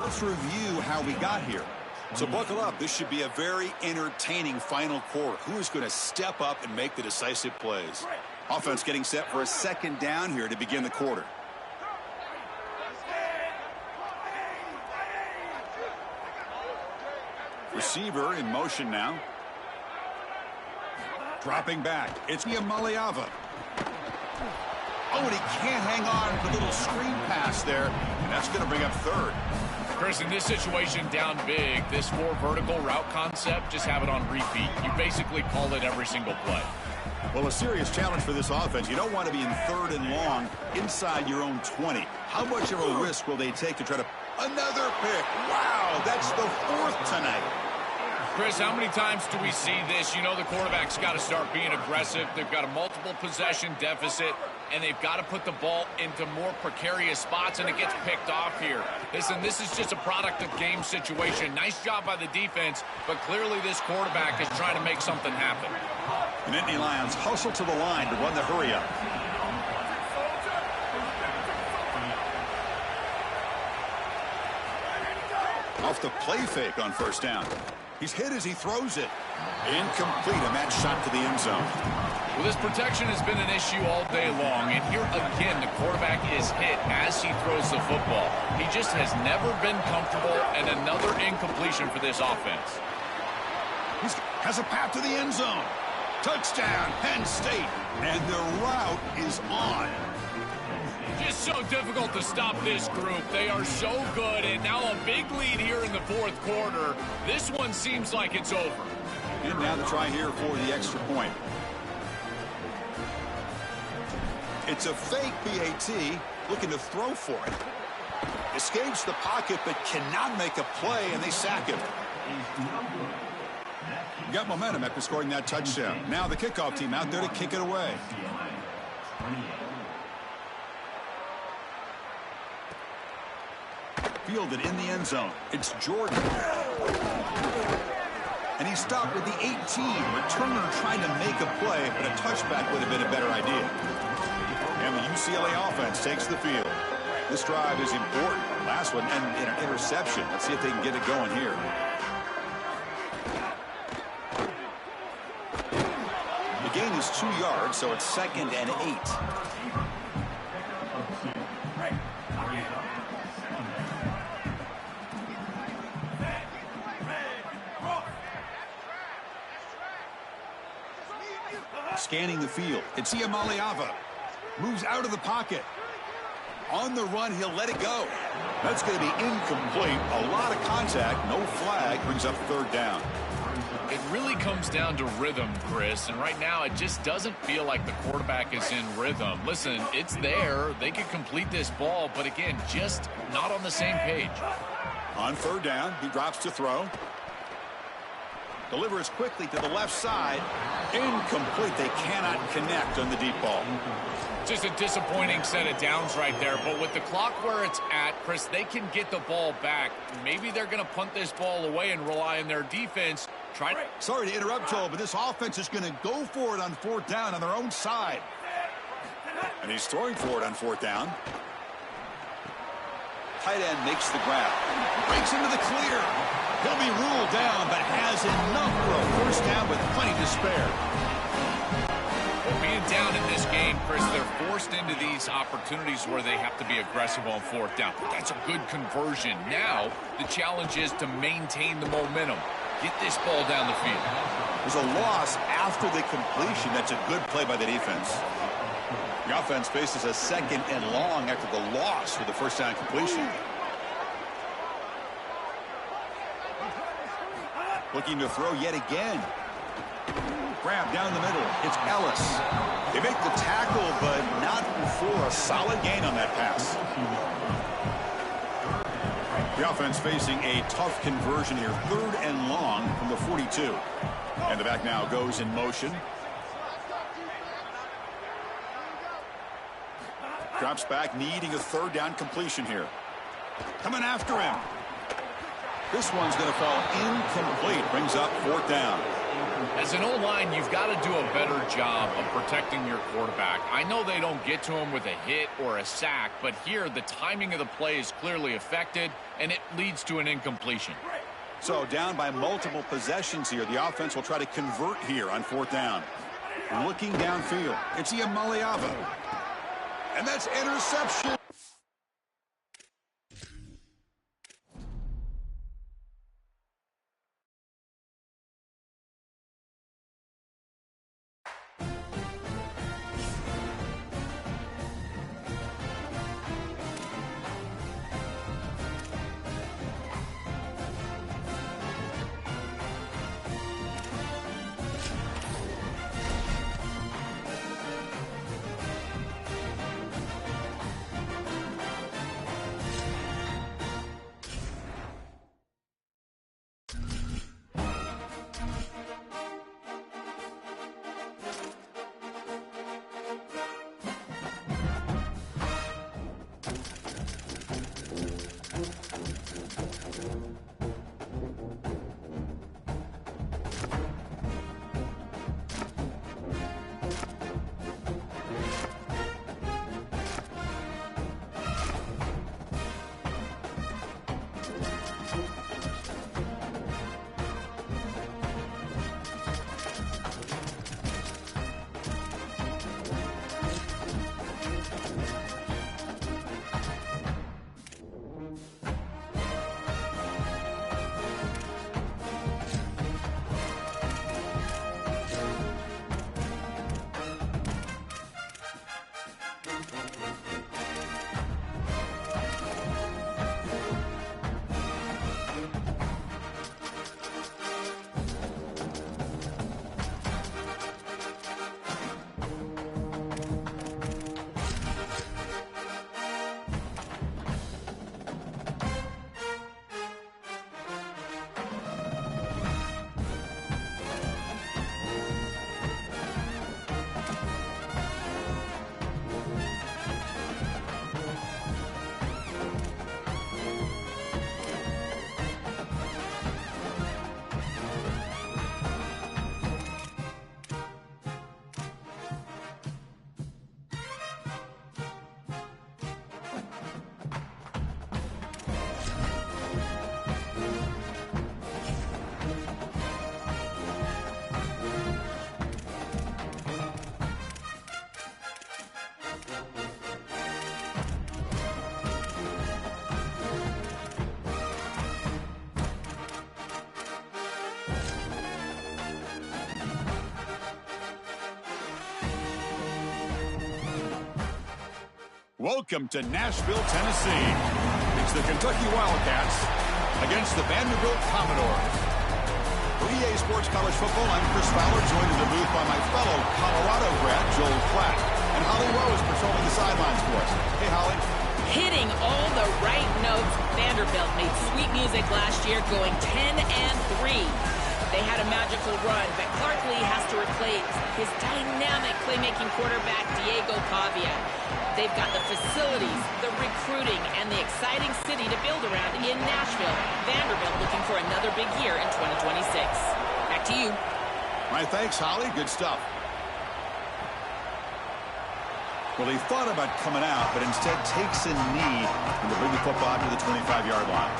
Let's review how we got here. So buckle up. This should be a very entertaining final quarter. Who is going to step up and make the decisive plays? Offense getting set for a second down here to begin the quarter. Receiver in motion now. Dropping back. It's Maliava. Oh, and he can't hang on for the little screen pass there. And that's going to bring up third. Chris, in this situation, down big, this 4 vertical route concept, just have it on repeat. You basically call it every single play. Well, a serious challenge for this offense. You don't want to be in 3rd and long inside your own 20. How much of a risk will they take to try to... Another pick. Wow, that's the 4th tonight. Chris, how many times do we see this? You know the quarterback's got to start being aggressive. They've got a multiple possession deficit, and they've got to put the ball into more precarious spots, and it gets picked off here. Listen, this is just a product of game situation. Nice job by the defense, but clearly this quarterback is trying to make something happen. And Nittany Lions hustle to the line to run the hurry-up. Off the play fake on first down. He's hit as he throws it. Incomplete, a match shot to the end zone. Well, this protection has been an issue all day long, and here again, the quarterback is hit as he throws the football. He just has never been comfortable, and another incompletion for this offense. He has a path to the end zone. Touchdown, Penn State, and the route is on. Just so difficult to stop this group. They are so good, and now a big lead here in the 4th quarter. This one seems like it's over. And now the try here for the extra point. It's a fake PAT, looking to throw for it. Escapes the pocket, but cannot make a play, and they sack him. Got momentum after scoring that touchdown. Now the kickoff team out there to kick it away. Fielded in the end zone. It's Jordan. And he stopped with the 18. Returner trying to make a play, but a touchback would have been a better idea. And the UCLA offense takes the field. This drive is important. Last one, and an interception. Let's see if they can get it going here. The gain is 2 yards, so it's 2nd and 8. Scanning the field. It's Maliava. Moves out of the pocket. On the run, he'll let it go. That's going to be incomplete. A lot of contact. No flag. Brings up 3rd down. It really comes down to rhythm, Chris, and right now it just doesn't feel like the quarterback is in rhythm. Listen, it's there. They could complete this ball, but again, just not on the same page. On 3rd down, he drops to throw. Delivers quickly to the left side. Incomplete. They cannot connect on the deep ball. Just a disappointing set of downs right there, but with the clock where it's at, Chris, they can get the ball back. Maybe they're going to punt this ball away and rely on their defense. Sorry to interrupt, Joel, but this offense is going to go for it on 4th down on their own side. And he's throwing for it on 4th down. Tight end makes the grab. Breaks into the clear. He'll be ruled down, but has enough for a first down with plenty to spare. Well, being down in this game, Chris, they're forced into these opportunities where they have to be aggressive on 4th down. That's a good conversion. Now, the challenge is to maintain the momentum. Get this ball down the field. There's a loss after the completion. That's a good play by the defense. The offense faces a 2nd and long after the loss for the first down completion. Looking to throw yet again. Grab down the middle. It's Ellis. They make the tackle, but not before a solid gain on that pass. The offense facing a tough conversion here. 3rd and long from the 42. And the back now goes in motion. Drops back, needing a 3rd down completion here. Coming after him. This one's going to fall incomplete. Brings up 4th down. As an O-line, you've got to do a better job of protecting your quarterback. I know they don't get to him with a hit or a sack, but here the timing of the play is clearly affected, and it leads to an incompletion. So down by multiple possessions here. The offense will try to convert here on 4th down. Looking downfield. It's Iamaleava. And that's interception. Welcome to Nashville, Tennessee. It's the Kentucky Wildcats against the Vanderbilt Commodores. For EA Sports College Football, I'm Chris Fowler, joined in the booth by my fellow Colorado grad, Joel Klatt. And Holly Rowe is patrolling the sidelines for us. Hey, Holly. Hitting all the right notes, Vanderbilt made sweet music last year, going 10-3. They had a magical run, but Clark Lee has to replace his dynamic playmaking quarterback, Diego Pavia. They've got the facilities, the recruiting, and the exciting city to build around in Nashville. Vanderbilt looking for another big year in 2026. Back to you. My thanks, Holly. Good stuff. Well, he thought about coming out, but instead takes a knee and to bring the football to the 25-yard line.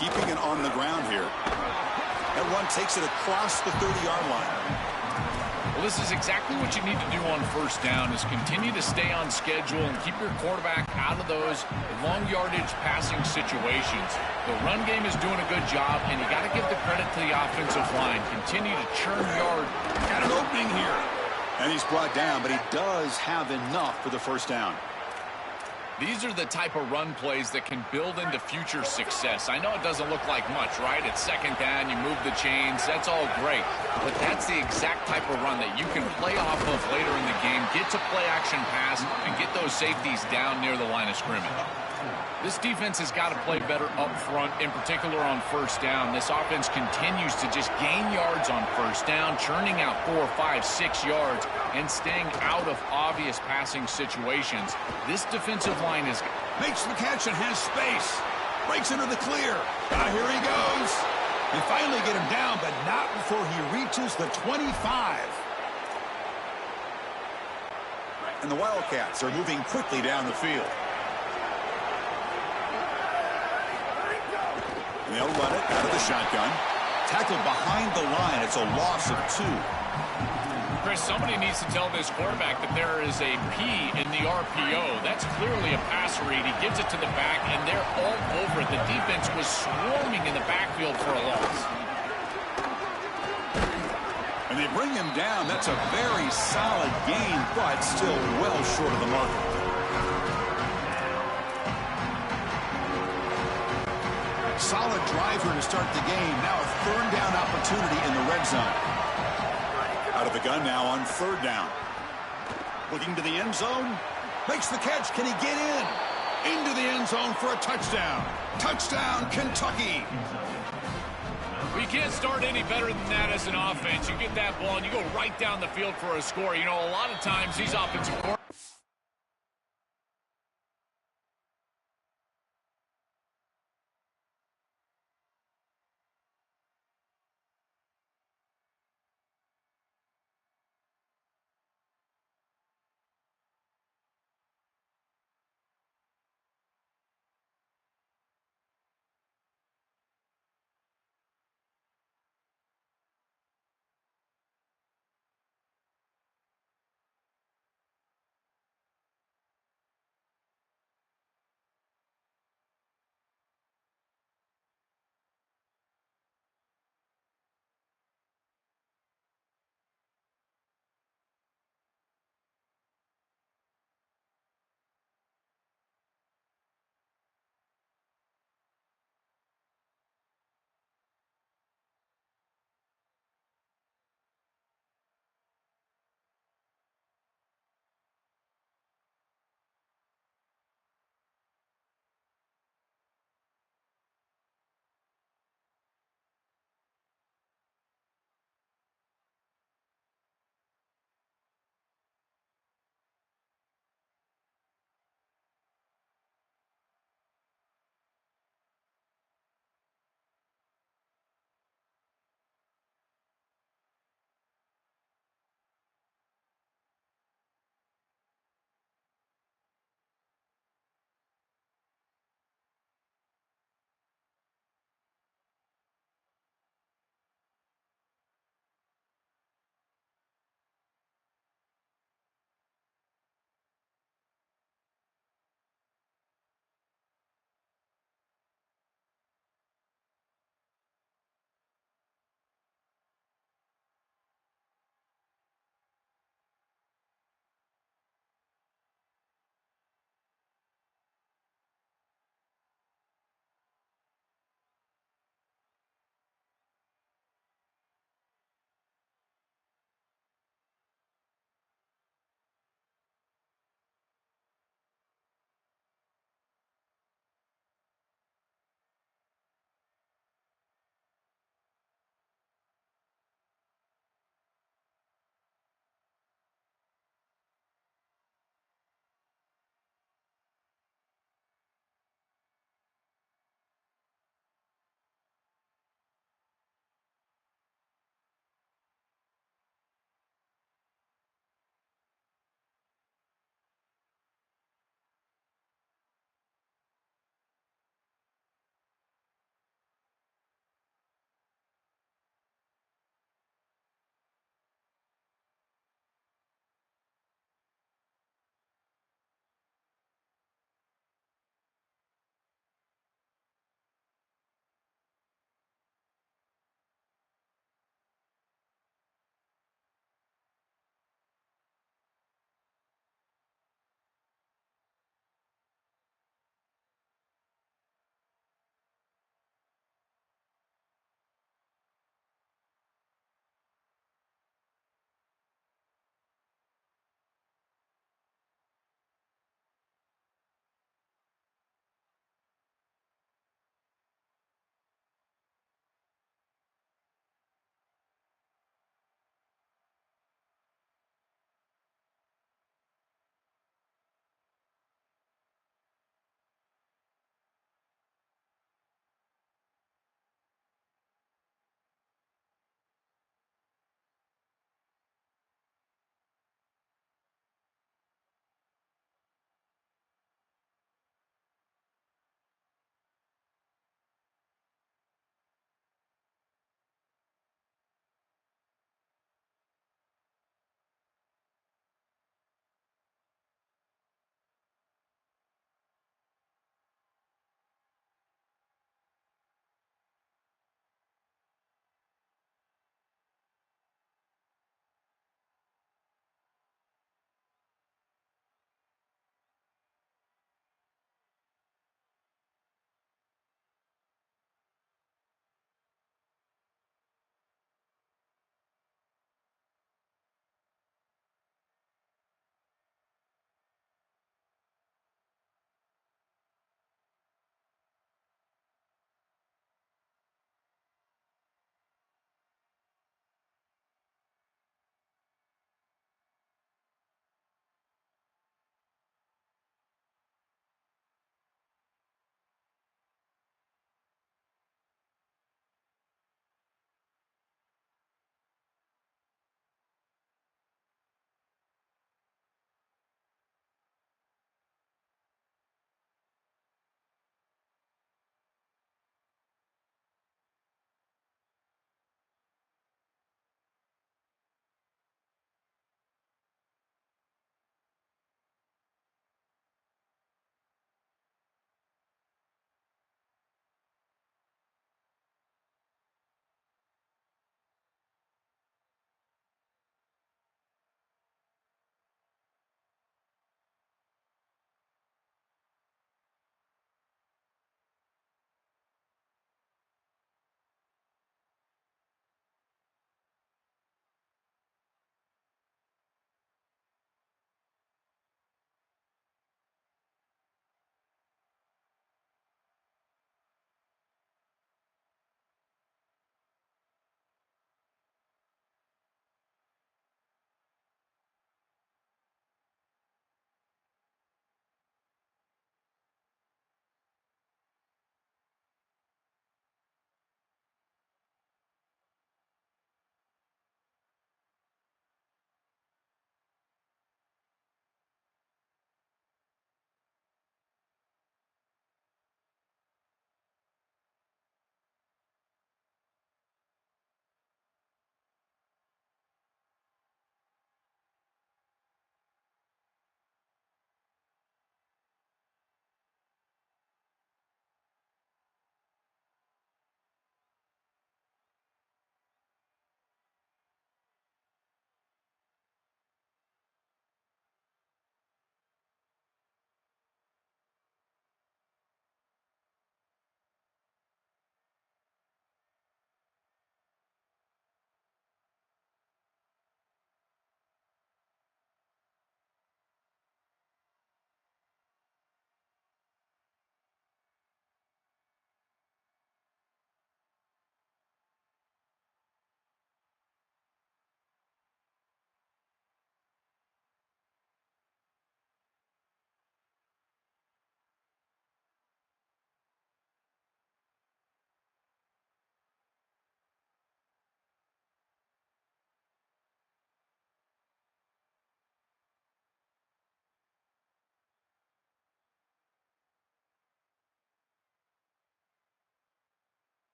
Keeping it on the ground here. That run takes it across the 30-yard line. Well, this is exactly what you need to do on first down, is continue to stay on schedule and keep your quarterback out of those long yardage passing situations. The run game is doing a good job, and you got to give the credit to the offensive line. Continue to churn yard. Got an opening here. And he's brought down, but he does have enough for the first down. These are the type of run plays that can build into future success. I know it doesn't look like much, right? It's second down, you move the chains, that's all great. But that's the exact type of run that you can play off of later in the game, get Lots of play-action pass and get those safeties down near the line of scrimmage. This defense has got to play better up front, in particular on first down. This offense continues to just gain yards on first down, churning out 4, 5, 6 yards, and staying out of obvious passing situations. This defensive line is... Makes the catch and has space. Breaks into the clear. Here he goes. They finally get him down, but not before he reaches the 25. And the Wildcats are moving quickly down the field. And they'll run it out of the shotgun. Tackled behind the line. It's a loss of 2. Chris, somebody needs to tell this quarterback that there is a P in the RPO. That's clearly a pass read. He gives it to the back, and they're all over it. The defense was swarming in the backfield for a loss. And they bring him down. That's a very solid gain, but still well short of the mark. Solid drive here to start the game. Now a third down opportunity in the red zone. Out of the gun now on third down. Looking to the end zone. Makes the catch. Can he get in? Into the end zone for a touchdown. Touchdown, Kentucky. We can't start any better than that as an offense. You get that ball and you go right down the field for a score. You know, a lot of times these offensive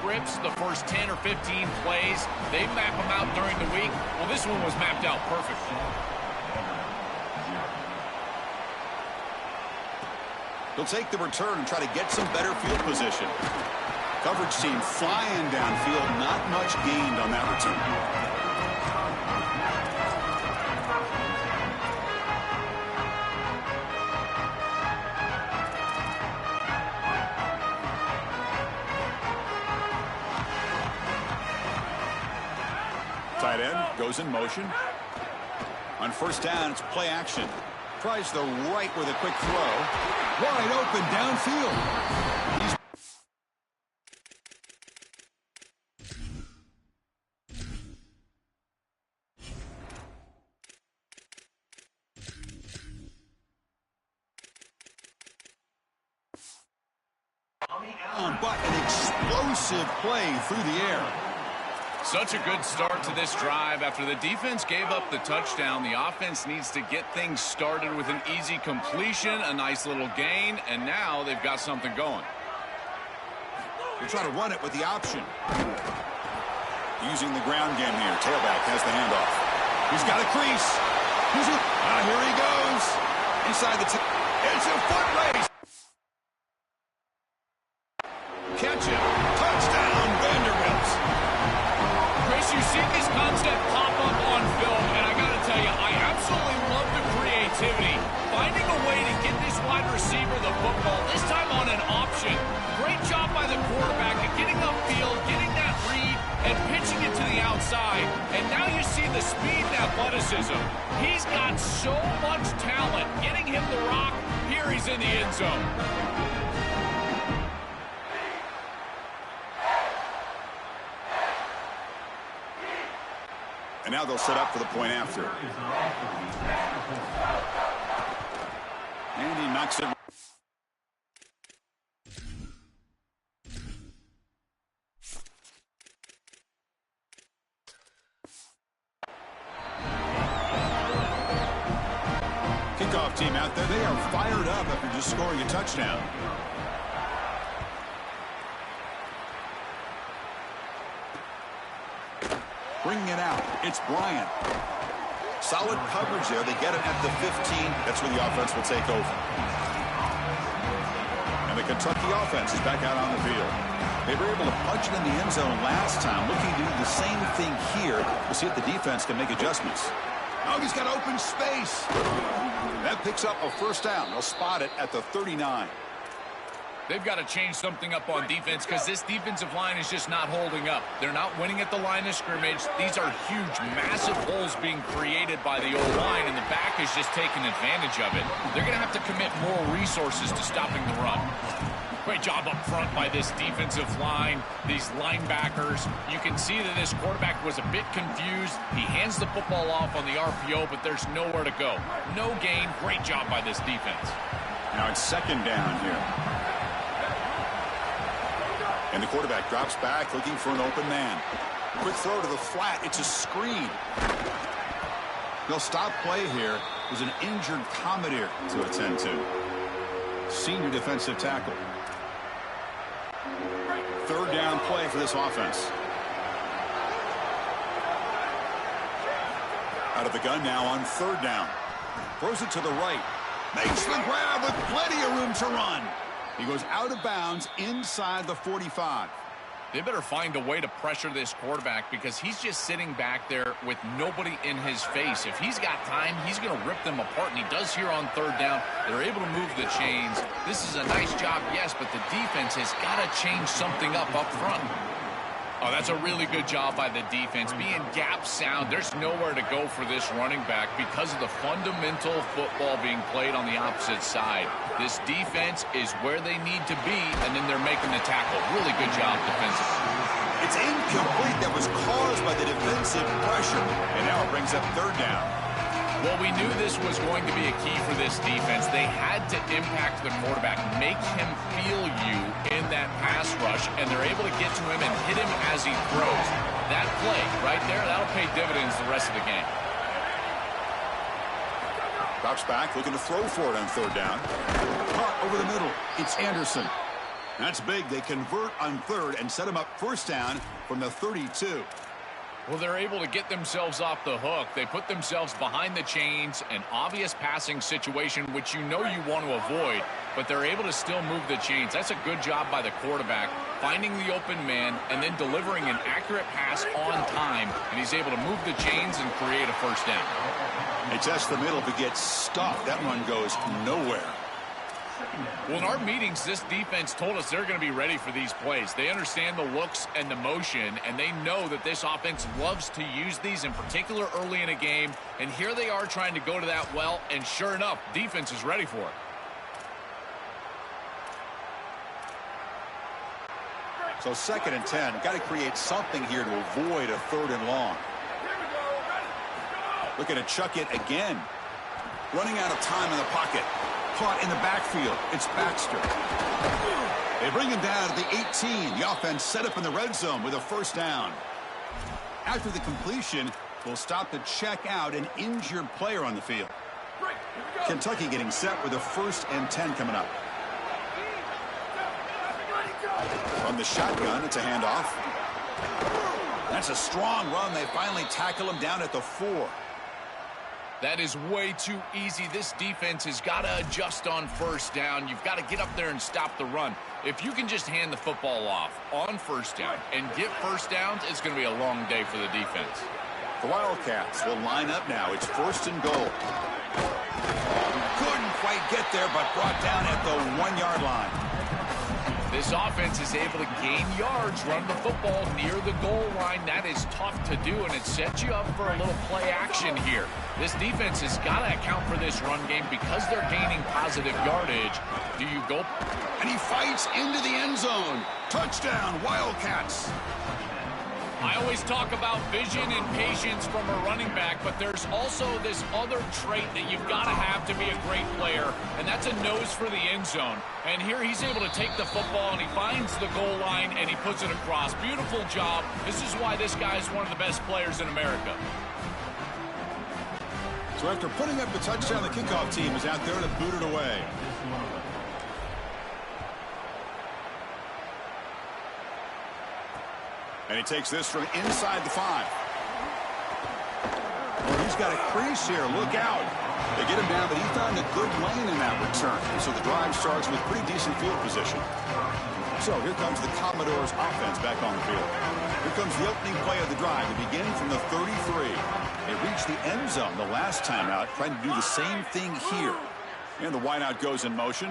scripts, the first 10 or 15 plays, they map them out during the week. Well, this one was mapped out perfectly. He'll take the return and try to get some better field position. Coverage team flying downfield, not much gained on that return. Tight end goes in motion. On first down, it's play action. Tries the right with a quick throw. Wide open downfield. He's but an explosive play through the air. Such a good start to this drive. After the defense gave up the touchdown, the offense needs to get things started with an easy completion, a nice little gain, and now they've got something going. They're trying to run it with the option. Using the ground game here. Tailback has the handoff. He's got a crease. Here he goes. Inside the it's a foot race. Catch it. Touchdown, Vanderbilt. Chris, you see this concept pop up on film, and I got to tell you, I absolutely love the creativity. Finding a way to get this wide receiver the football, this time on an option. Great job by the quarterback at getting upfield, getting that read, and pitching it to the outside. And now you see the speed and athleticism. He's got so much talent. Getting him the rock, here he's in the end zone. And now they'll set up for the point after. And he knocks it. Kickoff team out there. They are fired up after just scoring a touchdown. Bringing it out. It's Bryant. Solid coverage there. They get it at the 15. That's where the offense will take over. And the Kentucky offense is back out on the field. They were able to punch it in the end zone last time. Looking to do the same thing here. We'll see if the defense can make adjustments. Oh, he's got open space. That picks up a first down. They'll spot it at the 39. They've got to change something up on defense because this defensive line is just not holding up. They're not winning at the line of scrimmage. These are huge, massive holes being created by the O-line, and the back is just taking advantage of it. They're going to have to commit more resources to stopping the run. Great job up front by this defensive line, these linebackers. You can see that this quarterback was a bit confused. He hands the football off on the RPO, but there's nowhere to go. No gain. Great job by this defense. Now it's second down here. And the quarterback drops back looking for an open man. Quick throw to the flat. It's a screen. They'll stop play here. There's an injured Commodore to attend to. Senior defensive tackle. Third down play for this offense. Out of the gun now on third down. Throws it to the right. Makes the grab with plenty of room to run. He goes out of bounds inside the 45. They better find a way to pressure this quarterback because he's just sitting back there with nobody in his face. If he's got time, he's going to rip them apart, and he does here on third down. They're able to move the chains. This is a nice job, yes, but the defense has got to change something up front. Oh, that's a really good job by the defense. Being gap sound, there's nowhere to go for this running back because of the fundamental football being played on the opposite side. This defense is where they need to be, and then they're making the tackle. Really good job defensively. It's incomplete. That was caused by the defensive pressure, and now it brings up third down. Well, we knew this was going to be a key for this defense. They had to impact the quarterback, make him feel you in that pass rush, and they're able to get to him and hit him as he throws. That play right there, that'll pay dividends the rest of the game. Drops back, looking to throw for it on third down. Caught over the middle. It's Anderson. That's big. They convert on third and set him up first down from the 32. Well, they're able to get themselves off the hook. They put themselves behind the chains, an obvious passing situation, which you know you want to avoid, but they're able to still move the chains. That's a good job by the quarterback, finding the open man and then delivering an accurate pass on time, and he's able to move the chains and create a first down. They test the middle but get stuffed. That one goes nowhere. Well, in our meetings, this defense told us they're going to be ready for these plays. They understand the looks and the motion, and they know that this offense loves to use these, in particular early in a game. And here they are trying to go to that well, and sure enough, defense is ready for it. So 2nd and 10. Got to create something here to avoid a 3rd and long. Looking to chuck it again. Running out of time in the pocket. Caught in the backfield. It's Baxter. They bring him down to the 18. The offense set up in the red zone with a first down. After the completion, we'll stop to check out an injured player on the field. Kentucky getting set with a 1st and 10 coming up. From the shotgun, it's a handoff. That's a strong run. They finally tackle him down at the 4. That is way too easy. This defense has got to adjust on first down. You've got to get up there and stop the run. If you can just hand the football off on first down and get first downs, it's going to be a long day for the defense. The Wildcats will line up now. It's 1st and goal. Couldn't quite get there, but brought down at the 1-yard line. This offense is able to gain yards, run the football near the goal line. That is tough to do, and it sets you up for a little play action here. This defense has got to account for this run game because they're gaining positive yardage. Do you go? And he fights into the end zone. Touchdown, Wildcats. I always talk about vision and patience from a running back, but there's also this other trait that you've got to have to be a great player, and that's a nose for the end zone. And here he's able to take the football, and he finds the goal line, and he puts it across. Beautiful job. This is why this guy is one of the best players in America. So after putting up the touchdown, the kickoff team is out there to boot it away. And he takes this from inside the 5. Well, he's got a crease here. Look out. They get him down, but he found a good lane in that return. So the drive starts with pretty decent field position. So here comes the Commodores offense back on the field. Here comes the opening play of the drive. They begin from the 33. They reach the end zone the last time out, trying to do the same thing here. And the wideout goes in motion.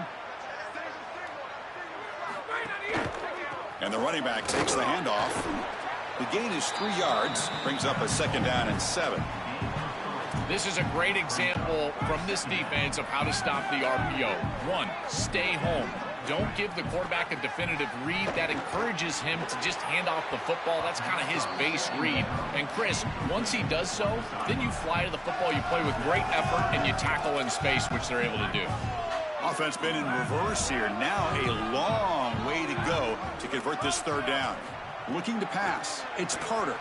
And the running back takes the handoff. The gain is 3 yards, brings up a 2nd down and 7. This is a great example from this defense of how to stop the RPO. 1, stay home. Don't give the quarterback a definitive read. That encourages him to just hand off the football. That's kind of his base read. And Chris, once he does so, then you fly to the football. You play with great effort, and you tackle in space, which they're able to do. Offense been in reverse here. Now a long way to go to convert this 3rd down. Looking to pass. It's Carter.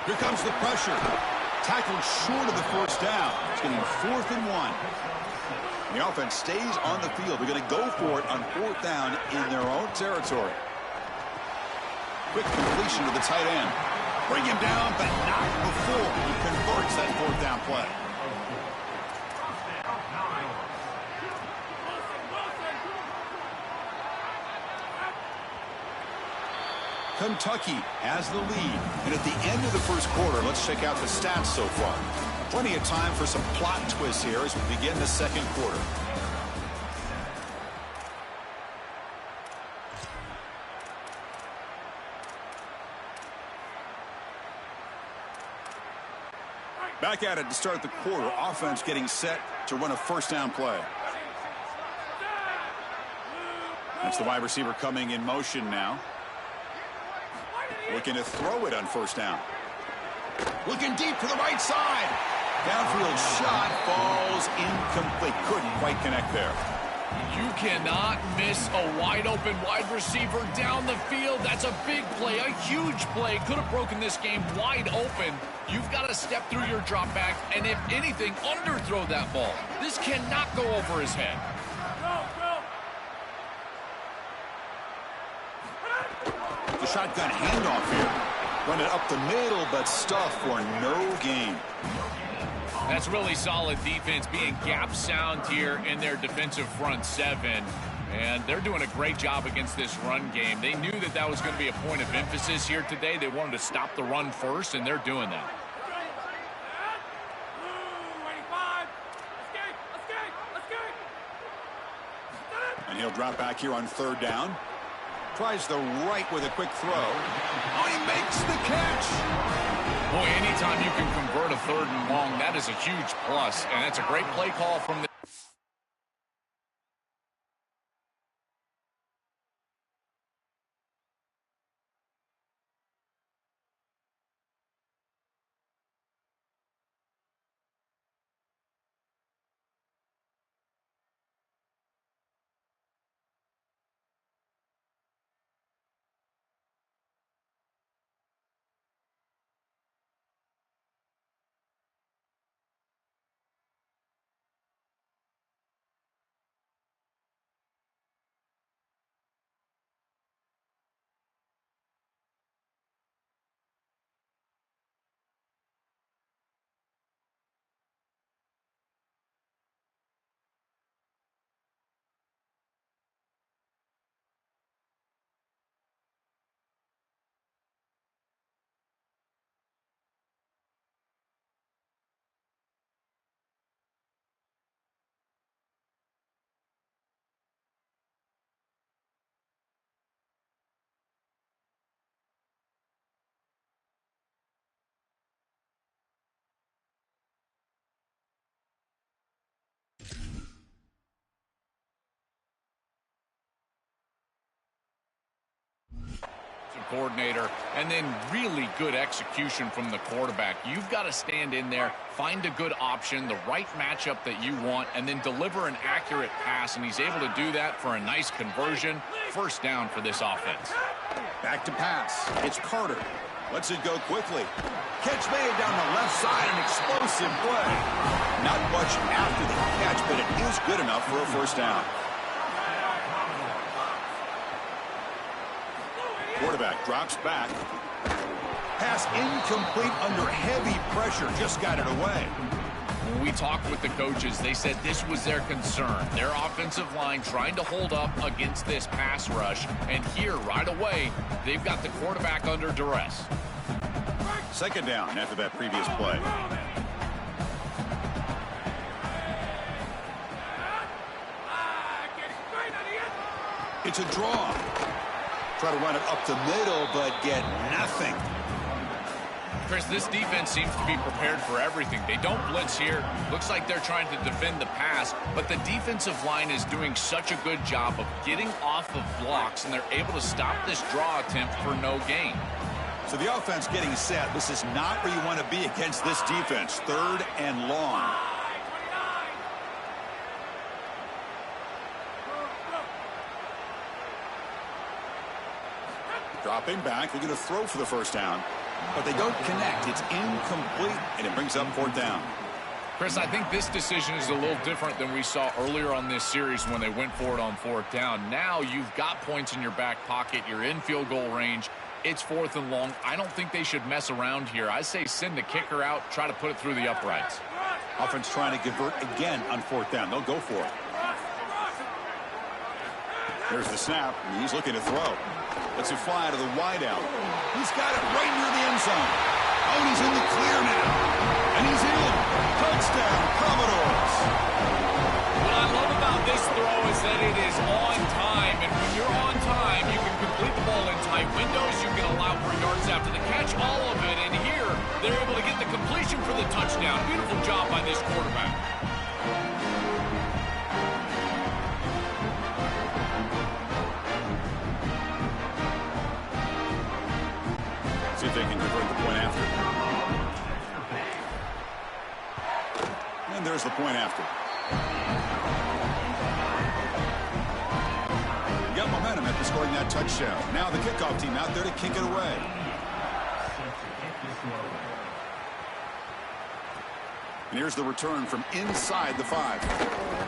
Here comes the pressure. Tackled short of the first down. It's getting 4th and 1. The offense stays on the field. They're going to go for it on 4th down in their own territory. Quick completion to the tight end. Bring him down, but not before he converts that 4th down play. Kentucky has the lead. And at the end of the first quarter, let's check out the stats so far. Plenty of time for some plot twists here as we begin the 2nd quarter. Back at it to start the quarter. Offense getting set to run a 1st down play. That's the wide receiver coming in motion now. Looking to throw it on 1st down. Looking deep to the right side. Downfield shot falls incomplete. Couldn't quite connect there. You cannot miss a wide open wide receiver down the field. That's a big play, a huge play. Could have broken this game wide open. You've got to step through your drop back and, if anything, underthrow that ball. This cannot go over his head. shotgun handoff here. Run it up the middle, but stuff for no gain. That's really solid defense, being gap sound here in their defensive front seven. And they're doing a great job against this run game. They knew that that was going to be a point of emphasis here today. They wanted to stop the run first, and they're doing that. And he'll drop back here on third down. Tries the right with a quick throw. Oh, he makes the catch. Boy, anytime you can convert a third and long, that is a huge plus. And it's a great play call from the coordinator, and then really good execution from the quarterback. You've got to stand in there, find a good option, the right matchup that you want, and then deliver an accurate pass, and he's able to do that for a nice conversion. First down for this offense. Back to pass. It's Carter. Lets it go quickly. Catch made down the left side, an explosive play. Not much after the catch, but it is good enough for a first down. Quarterback drops back. Pass incomplete under heavy pressure. Just got it away. When we talked with the coaches, they said this was their concern. Their offensive line trying to hold up against this pass rush. And here, right away, they've got the quarterback under duress. Second down after that previous play. It's a draw. Try to run it up the middle, but get nothing. Chris, this defense seems to be prepared for everything. They don't blitz here. Looks like they're trying to defend the pass, but the defensive line is doing such a good job of getting off of blocks, and they're able to stop this draw attempt for no gain. So the offense getting set. This is not where you want to be against this defense. Third and long. Dropping back, they're going to throw for the first down, but they don't connect. It's incomplete, and it brings up fourth down. Chris, I think this decision is a little different than we saw earlier on this series when they went for it on fourth down. Now you've got points in your back pocket. You're in field goal range. It's fourth and long. I don't think they should mess around here. I say send the kicker out, try to put it through the uprights. Offense trying to convert again on fourth down. They'll go for it. There's the snap, and he's looking to throw. Lets it fly out of the wideout. He's got it right near the end zone. Oh, and he's in the clear now. And he's in. Touchdown, Commodores. What I love about this throw is that it is on time. And when you're on time, you can complete the ball in tight windows. You can allow for yards after the catch, all of it. And here, they're able to get the completion for the touchdown. Beautiful job by this quarterback. See if they can convert the point after. And there's the point after. You got momentum after scoring that touchdown. Now the kickoff team out there to kick it away. And here's the return from inside the 5.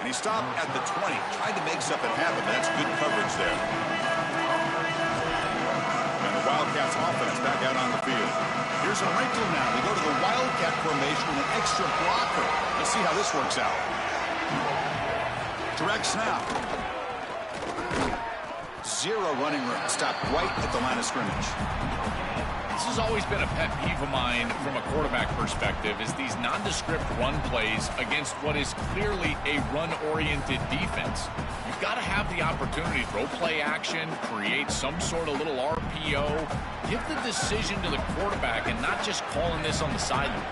And he stopped at the 20. Tried to make something happen. That's good coverage there. Here's a wrinkle now. They go to the wildcat formation with an extra blocker. Let's see how this works out. Direct snap. Zero running room. Stopped right at the line of scrimmage. This has always been a pet peeve of mine from a quarterback perspective, is these nondescript run plays against what is clearly a run-oriented defense. You've got to have the opportunity to throw play action, create some sort of little RPO, give the decision to the quarterback and not just calling this on the sideline.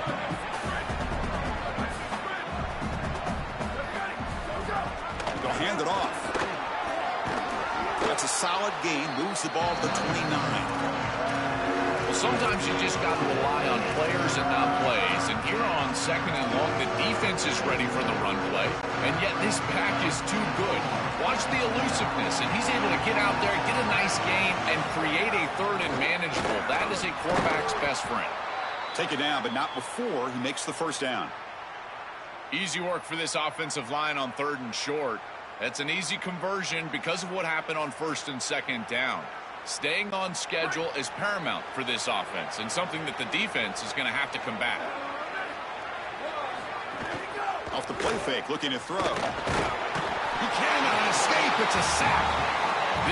They'll hand it off. That's a solid gain, moves the ball to the 29. Well, sometimes you just got to rely on players and not plays. And here on 2nd and long, the defense is ready for the run play. And yet this back is too good. Watch the elusiveness. And he's able to get out there, get a nice gain, and create a 3rd and manageable. That is a quarterback's best friend. Take it down, but not before he makes the first down. Easy work for this offensive line on 3rd and short. That's an easy conversion because of what happened on 1st and 2nd down. Staying on schedule is paramount for this offense and something that the defense is going to have to combat. Off the play fake, looking to throw. He cannot escape. It's a sack.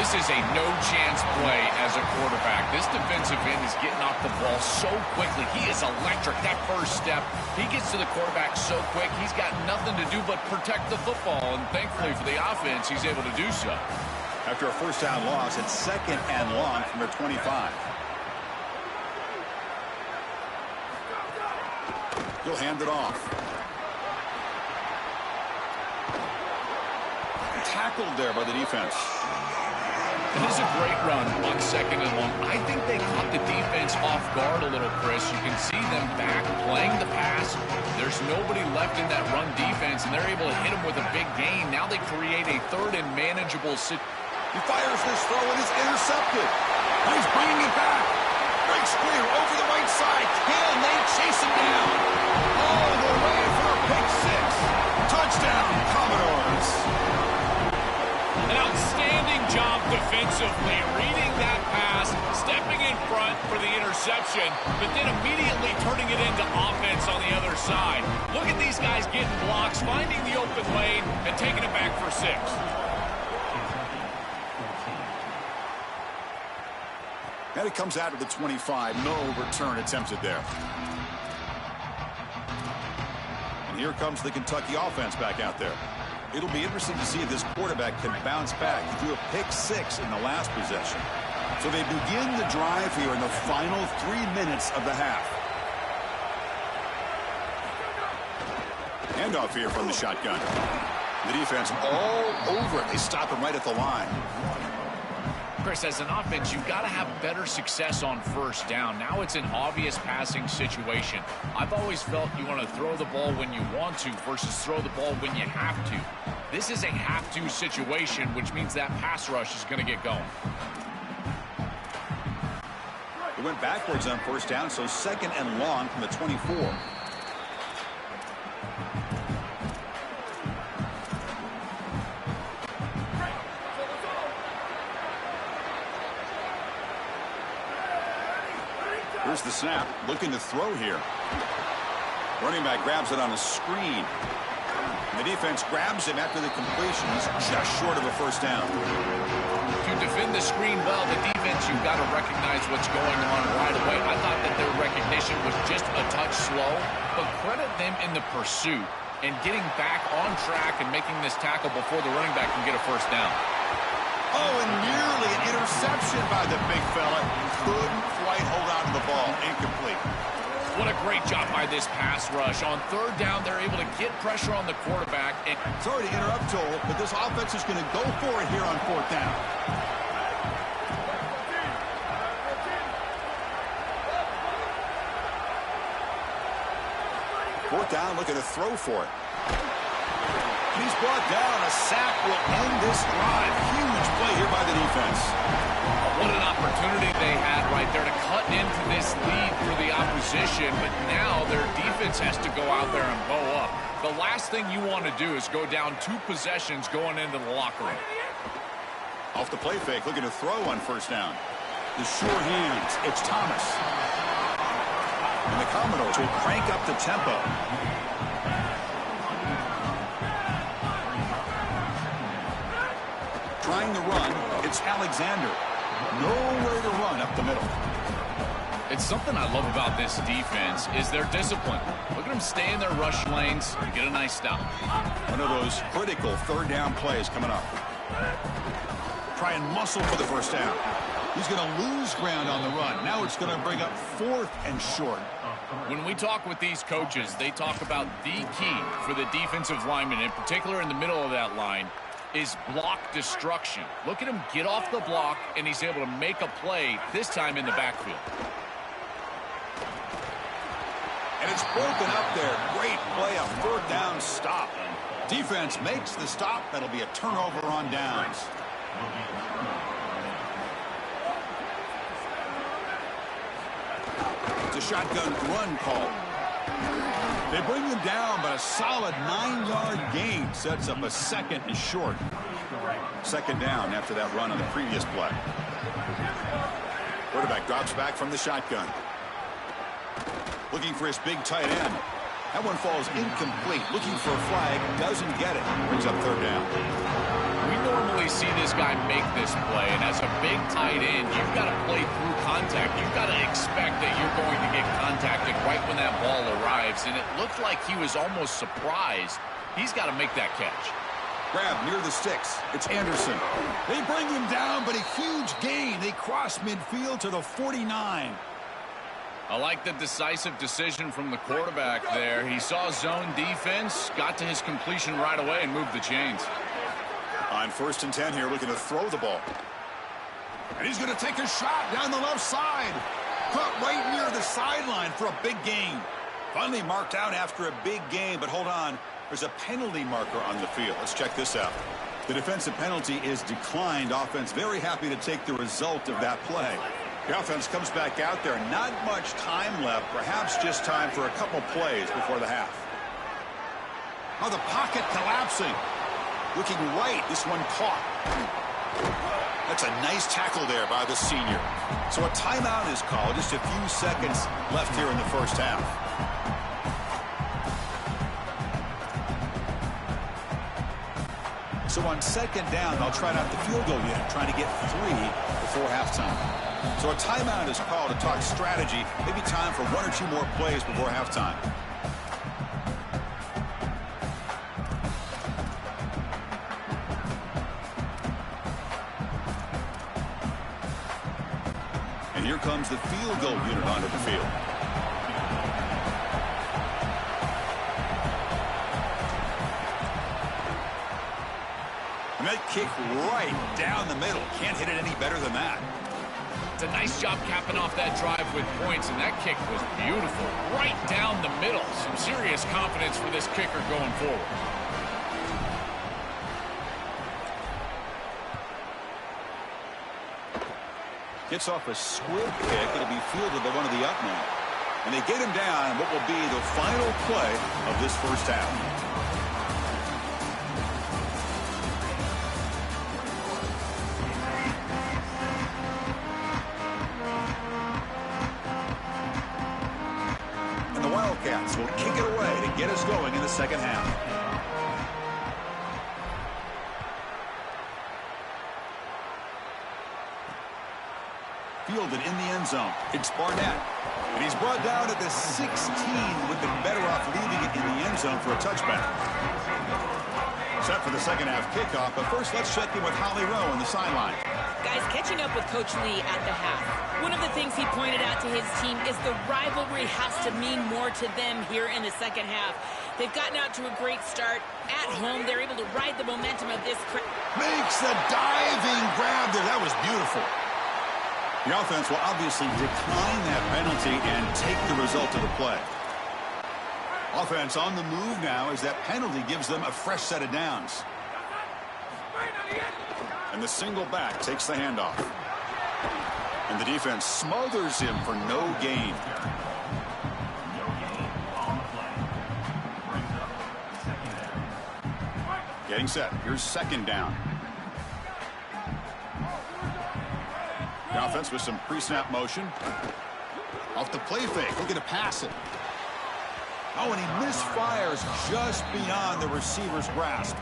This is a no-chance play as a quarterback. This defensive end is getting off the ball so quickly. He is electric. That first step, he gets to the quarterback so quick, he's got nothing to do but protect the football. And thankfully for the offense, he's able to do so. After a first down loss, it's 2nd and long from their 25. He'll hand it off. Tackled there by the defense. It is a great run on 2nd and long. I think they caught the defense off guard a little, Chris. You can see them back playing the pass. There's nobody left in that run defense, and they're able to hit him with a big gain. Now they create a 3rd and manageable situation. He fires this throw and is intercepted. He's bringing it back. Breaks clear over the right side. Can they chase him down? All the way for a pick 6. Touchdown, Commodores. An outstanding job defensively, reading that pass, stepping in front for the interception, but then immediately turning it into offense on the other side. Look at these guys getting blocks, finding the open lane, and taking it back for 6. And it comes out of the 25. No return attempted there. And here comes the Kentucky offense back out there. It'll be interesting to see if this quarterback can bounce back. He threw a pick 6 in the last possession. So they begin the drive here in the final 3 minutes of the half. Handoff here from the shotgun. The defense all over it. They stop him right at the line. Chris, as an offense, you've got to have better success on 1st down. Now it's an obvious passing situation. I've always felt you want to throw the ball when you want to versus throw the ball when you have to. This is a have-to situation, which means that pass rush is going to get going. It went backwards on 1st down, so 2nd and long from the 24. Here's the snap, looking to throw here. Running back grabs it on a screen. And the defense grabs him after the completion. He's just short of a 1st down. To defend the screen well, the defense, you've got to recognize what's going on right away. I thought that their recognition was just a touch slow, but credit them in the pursuit and getting back on track and making this tackle before the running back can get a 1st down. Oh, and nearly an interception by the big fella. Couldn't quite hold on to the ball. Incomplete. What a great job by this pass rush. On 3rd down, they're able to get pressure on the quarterback. And sorry to interrupt, Joel, but this offense is going to go for it here on 4th down. Fourth down, looking to throw for it. He's brought down. A sack will end this drive. Huge play here by the defense. What an opportunity they had right there to cut into this lead for the opposition, but now their defense has to go out there and bow up. The last thing you want to do is go down 2 possessions going into the locker room. Off the play fake, looking to throw on 1st down. The sure hands. It's Thomas. And the Commodores will crank up the tempo. Trying to run, it's Alexander. Nowhere to run up the middle. It's something I love about this defense is their discipline. Look at them stay in their rush lanes and get a nice stop. One of those critical third down plays coming up. Try and muscle for the first down. He's going to lose ground on the run. Now it's going to bring up 4th and short. When we talk with these coaches, they talk about the key for the defensive lineman, in particular in the middle of that line, is block destruction. Look at him get off the block, and he's able to make a play, this time in the backfield. And it's broken up there. Great play, a 4th down stop. Defense makes the stop. That'll be a turnover on downs. It's a shotgun run call. They bring him down, but a solid 9-yard gain sets up a 2nd and short. 2nd down after that run on the previous play. Quarterback drops back from the shotgun. Looking for his big tight end. That one falls incomplete. Looking for a flag. Doesn't get it. Brings up 3rd down. We normally see this guy make this play, and as a big tight end, you've got to play through contact. You've got to expect that you're going to get contacted right when that ball arrives, and it looked like he was almost surprised. He's got to make that catch. Grab near the sticks. It's Anderson. They bring him down, but a huge gain. They cross midfield to the 49. I like the decisive decision from the quarterback there. He saw zone defense, got to his completion right away, and moved the chains. On 1st and 10 here, looking to throw the ball. And he's going to take a shot down the left side. Caught right near the sideline for a big gain. Finally marked out after a big gain, but hold on. There's a penalty marker on the field. Let's check this out. The defensive penalty is declined. Offense very happy to take the result of that play. The offense comes back out there. Not much time left. Perhaps just time for a couple plays before the half. Oh, the pocket collapsing. Looking right. This one caught. That's a nice tackle there by the senior. So a timeout is called. Just a few seconds left here in the first half. So on 2nd down, they'll try out the field goal unit, trying to get 3 before halftime. So a timeout is called to talk strategy. Maybe time for 1 or 2 more plays before halftime. And here comes the field goal unit onto the field. And that kick right down the middle. Can't hit it any better than that. It's a nice job capping off that drive with points, and that kick was beautiful. Right down the middle. Some serious confidence for this kicker going forward. Gets off a squib kick. It'll be fielded by one of the up men. And they get him down in what will be the final play of this first half. And the Wildcats will kick it away to get us going in the second half. Fielded in the end zone. It's Barnett. And he's brought down at the 16. Would be better off leaving it in the end zone for a touchback. Set for the second half kickoff, but first let's check in with Holly Rowe on the sideline. Guys, catching up with Coach Lee at the half. One of the things he pointed out to his team is the rivalry has to mean more to them here in the second half. They've gotten out to a great start. At home, they're able to ride the momentum of this. Makes the diving grab there. That was beautiful. The offense will obviously decline that penalty and take the result of the play. Offense on the move now as that penalty gives them a fresh set of downs. And the single back takes the handoff. And the defense smothers him for no gain. Getting set. Here's second down. The offense with some pre-snap motion. Off the play fake, looking to pass it. Oh, and he misfires just beyond the receiver's grasp.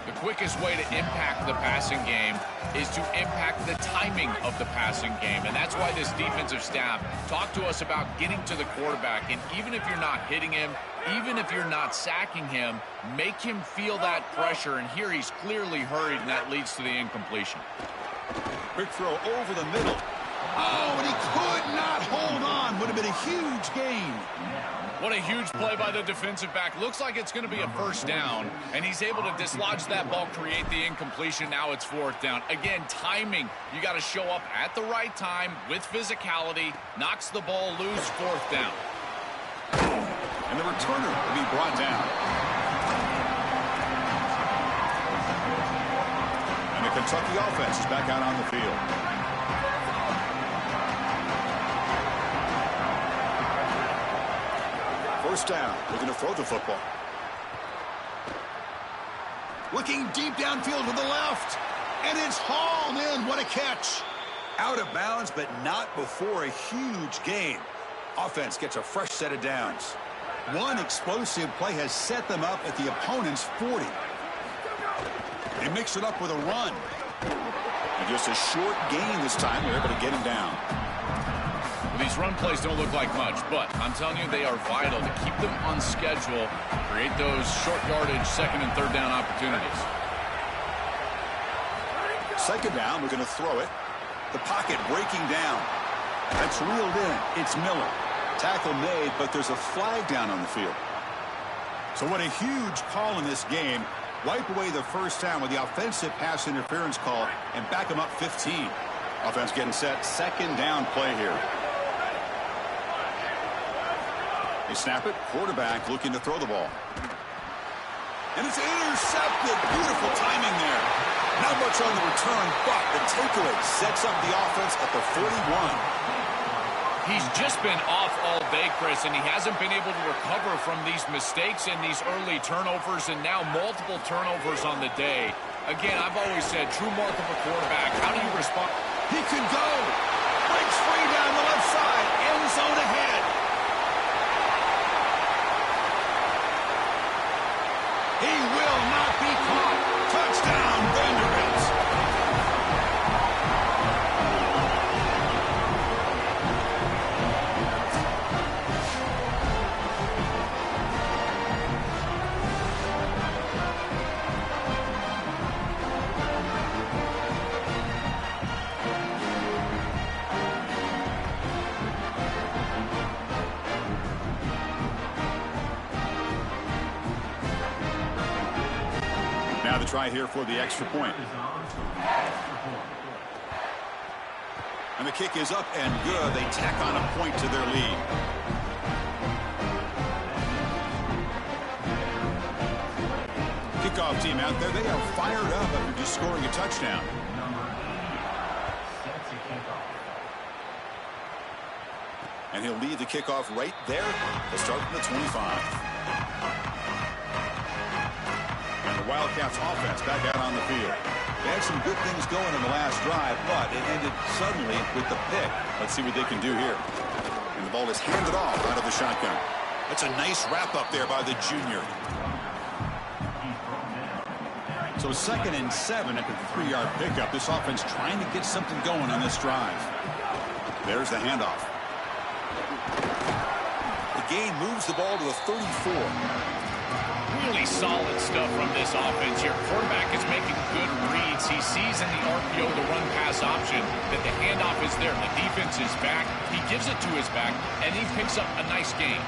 The quickest way to impact the passing game is to impact the timing of the passing game. And that's why this defensive staff talked to us about getting to the quarterback. And even if you're not hitting him, even if you're not sacking him, make him feel that pressure. And here he's clearly hurried, and that leads to the incompletion. Quick throw over the middle. Oh, and he could not hold on. Would have been a huge gain. What a huge play by the defensive back. Looks like it's going to be a first down, and he's able to dislodge that ball, create the incompletion. Now it's fourth down. Again, timing. You got to show up at the right time with physicality. Knocks the ball loose, fourth down. And the returner will be brought down. And the Kentucky offense is back out on the field. First down, looking to throw the football. Looking deep downfield to the left, and it's hauled in. What a catch. Out of bounds, but not before a huge gain. Offense gets a fresh set of downs. One explosive play has set them up at the opponent's 40. They mix it up with a run. And just a short gain this time. They're able to get him down. These run plays don't look like much, but I'm telling you, they are vital to keep them on schedule, create those short yardage second and third down opportunities. Second down, we're going to throw it. The pocket breaking down. That's reeled in. It's Miller. Tackle made, but there's a flag down on the field. So what a huge call in this game. Wipe away the first down with the offensive pass interference call and back them up 15. Offense getting set. Second down play here. They snap it. Quarterback looking to throw the ball. And it's intercepted. Beautiful timing there. Not much on the return, but the takeaway sets up the offense at the 41. He's just been off all day, Chris, and he hasn't been able to recover from these mistakes and these early turnovers, and now multiple turnovers on the day. Again, I've always said, true mark of a quarterback. How do you respond? He could go. Breaks free down the left side. End zone ahead. He will not be caught. Touchdown, Vanderbilt. Now the try here for the extra point. And the kick is up and good. They tack on a point to their lead. Kickoff team out there. They are fired up after just scoring a touchdown. And he'll lead the kickoff right there. They'll start from the 25. The Wildcats offense back out on the field. They had some good things going in the last drive, but it ended suddenly with the pick. Let's see what they can do here. And the ball is handed off out of the shotgun. That's a nice wrap up there by the junior. So 2nd and 7 after the 3-yard pickup. This offense trying to get something going on this drive. There's the handoff. The gain moves the ball to the 34. Really solid stuff from this offense here. Quarterback is making good reads. He sees in the RPO the run-pass option that the handoff is there. The defense is back. He gives it to his back, and he picks up a nice gain.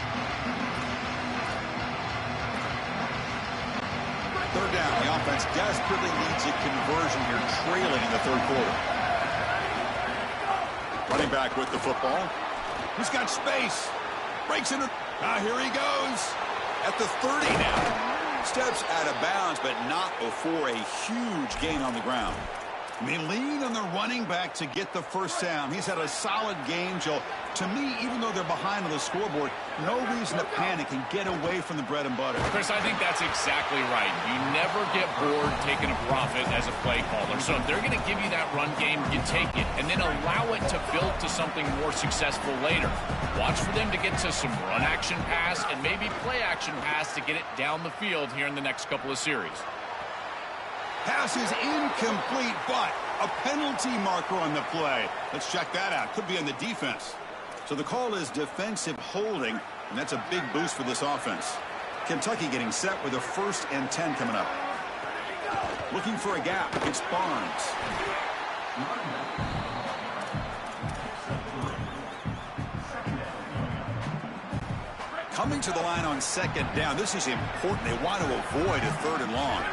Third down. The offense desperately needs a conversion here, trailing in the third quarter. Running back with the football. He's got space. Breaks into... here he goes. At the 30 now. Steps out of bounds, but not before a huge gain on the ground. And they lean on the running back to get the first down. He's had a solid game, Joe. To me, even though they're behind on the scoreboard, no reason to panic and get away from the bread and butter. Chris, I think that's exactly right. You never get bored taking a profit as a play caller. So if they're going to give you that run game, you take it, and then allow it to build to something more successful later. Watch for them to get to some run action pass and maybe play action pass to get it down the field here in the next couple of series. Pass is incomplete, but a penalty marker on the play. Let's check that out. Could be on the defense. So the call is defensive holding, and that's a big boost for this offense. Kentucky getting set with a 1st and 10 coming up. Looking for a gap. It's Barnes. Coming to the line on 2nd down. This is important. They want to avoid a 3rd and long.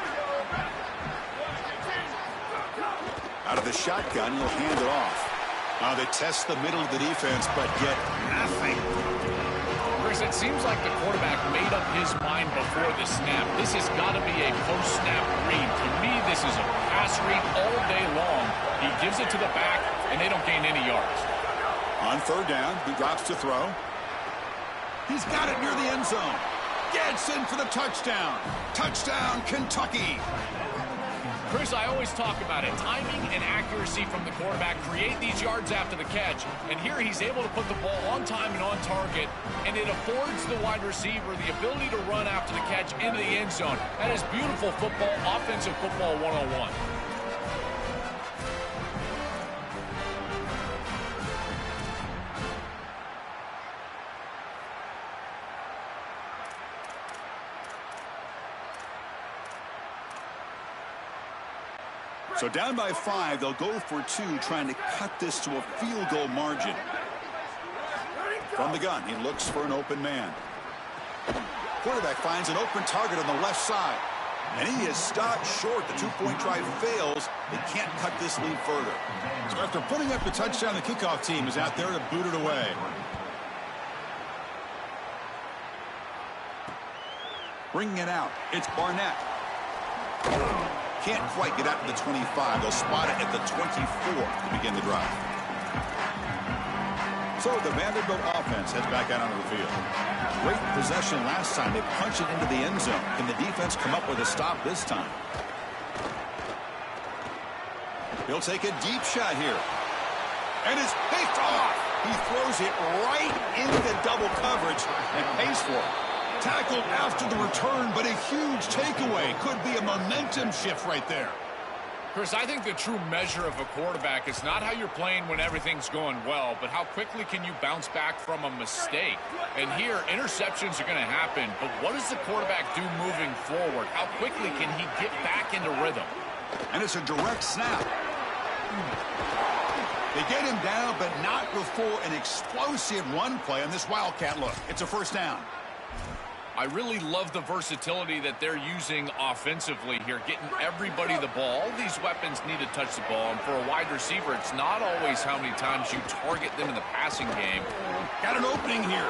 Out of the shotgun, he'll hand it off. They test the middle of the defense, but get nothing. Chris, it seems like the quarterback made up his mind before the snap. This has got to be a post-snap read. To me, this is a pass read all day long. He gives it to the back, and they don't gain any yards. On 3rd down, he drops to throw. He's got it near the end zone. Gets in for the touchdown. Touchdown, Kentucky. Chris, I always talk about it. Timing and accuracy from the quarterback create these yards after the catch. And here he's able to put the ball on time and on target. And it affords the wide receiver the ability to run after the catch into the end zone. That is beautiful football, offensive football 101. So down by 5, they'll go for 2, trying to cut this to a field goal margin. From the gun, he looks for an open man. Quarterback finds an open target on the left side. And he is stopped short. The 2-point try fails. They can't cut this lead further. So after putting up the touchdown, the kickoff team is out there to boot it away. Bringing it out, it's Barnett. Can't quite get out to the 25. They'll spot it at the 24 to begin the drive. So the Vanderbilt offense heads back out onto the field. Great possession last time. They punch it into the end zone. Can the defense come up with a stop this time? He'll take a deep shot here. And it's picked off. He throws it right into double coverage and pays for it. Tackled after the return, but a huge takeaway. Could be a momentum shift right there. Chris, I think the true measure of a quarterback is not how you're playing when everything's going well, but how quickly can you bounce back from a mistake. And here, interceptions are going to happen, but what does the quarterback do moving forward? How quickly can he get back into rhythm? And it's a direct snap. They get him down, but not before an explosive run play on this Wildcat look. It's a 1st down. I really love the versatility that they're using offensively here, getting everybody the ball. All these weapons need to touch the ball, and for a wide receiver, it's not always how many times you target them in the passing game. Got an opening here.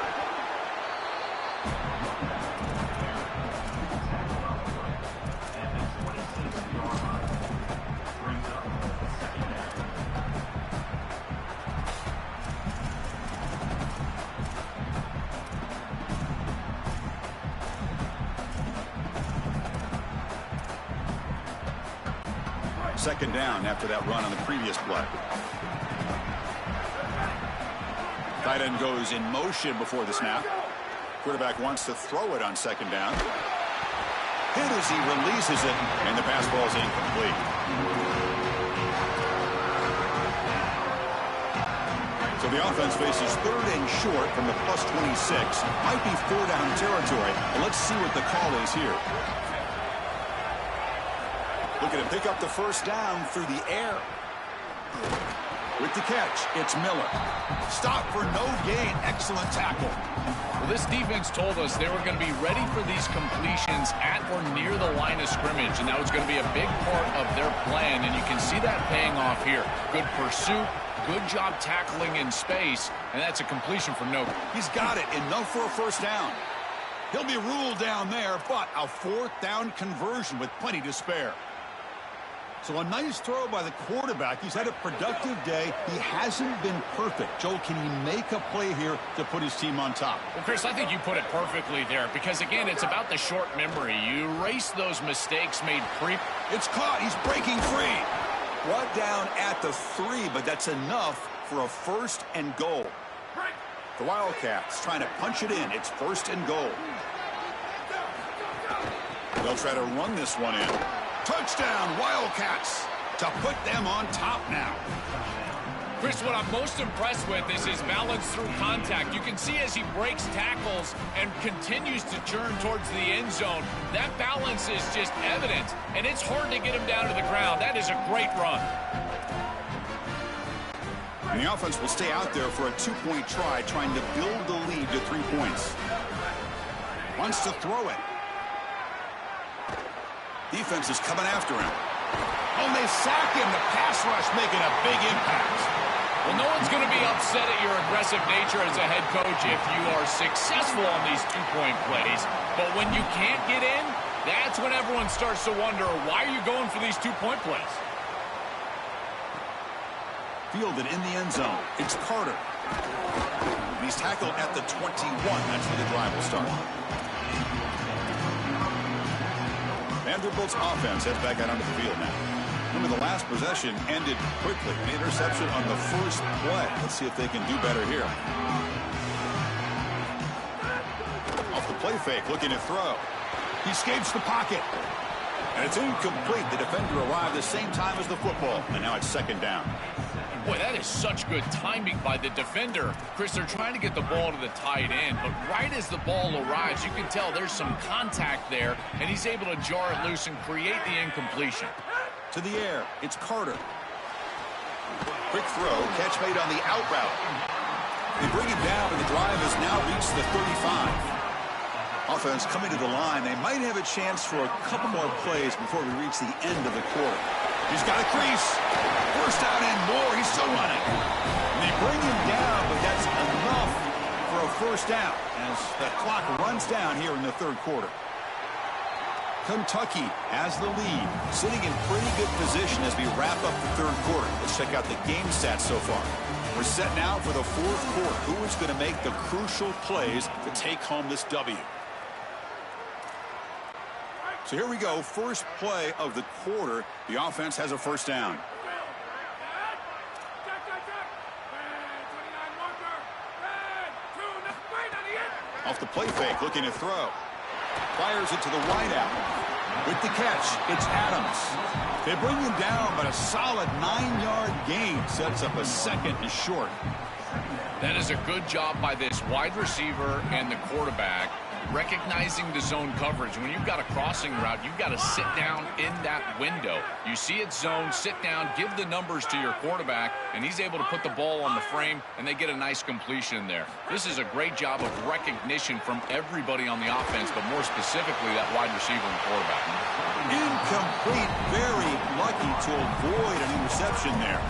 Second down after that run on the previous play. Tight end goes in motion before the snap. Quarterback wants to throw it on 2nd down. Hit as he releases it, and the pass ball is incomplete. So the offense faces 3rd and short from the +26. Might be 4-down territory. But let's see what the call is here. Looking to pick up the 1st down through the air. With the catch, it's Miller. Stop for no gain. Excellent tackle. Well, this defense told us they were going to be ready for these completions at or near the line of scrimmage, and that was going to be a big part of their plan, and you can see that paying off here. Good pursuit, good job tackling in space, and that's a completion for no. He's got it. Enough for a 1st down. He'll be ruled down there, but a 4th down conversion with plenty to spare. So a nice throw by the quarterback. He's had a productive day. He hasn't been perfect. Joel, can he make a play here to put his team on top? Well, Chris, I think you put it perfectly there because, again, it's about the short memory. You erase those mistakes made pre. It's caught. He's breaking free. Brought down at the 3, but that's enough for a 1st and goal. The Wildcats trying to punch it in. It's 1st and goal. They'll try to run this one in. Touchdown, Wildcats, to put them on top now. Chris, what I'm most impressed with is his balance through contact. You can see as he breaks tackles and continues to churn towards the end zone, that balance is just evident, and it's hard to get him down to the ground. That is a great run. And the offense will stay out there for a 2-point try, trying to build the lead to 3 points. Wants to throw it. Defense is coming after him. Oh, and they sack him. The pass rush making a big impact. Well, no one's going to be upset at your aggressive nature as a head coach if you are successful on these 2-point plays. But when you can't get in, that's when everyone starts to wonder, why are you going for these 2-point plays? Fielded in the end zone. It's Carter. He's tackled at the 21. That's where the drive will start. Vanderbilt's offense heads back out onto the field now. Remember, the last possession ended quickly. An interception on the first play. Let's see if they can do better here. Off the play fake, looking to throw. He escapes the pocket. And it's incomplete. The defender arrived the same time as the football. And now it's 2nd down. Boy, that is such good timing by the defender. Chris, they're trying to get the ball to the tight end, but right as the ball arrives, you can tell there's some contact there, and he's able to jar it loose and create the incompletion. To the air, it's Carter. Quick throw, catch made on the out route. They bring him down, but the drive has now reached the 35. Offense coming to the line. They might have a chance for a couple more plays before we reach the end of the quarter. He's got a crease. 1st down and more. He's still running. And they bring him down, but that's enough for a 1st down as the clock runs down here in the 3rd quarter. Kentucky has the lead, sitting in pretty good position as we wrap up the 3rd quarter. Let's check out the game stats so far. We're set now for the 4th quarter. Who is going to make the crucial plays to take home this W? So here we go, first play of the quarter. The offense has a 1st down. Off the play fake, looking to throw. Fires it to the wideout. With the catch, it's Adams. They bring him down, but a solid 9-yard gain sets up a 2nd and short. That is a good job by this wide receiver and the quarterback recognizing the zone coverage. When you've got a crossing route, you've got to sit down in that window. You see it zone, sit down, give the numbers to your quarterback, and he's able to put the ball on the frame, and they get a nice completion there. This is a great job of recognition from everybody on the offense, but more specifically that wide receiver and quarterback. Incomplete, very lucky to avoid an interception there.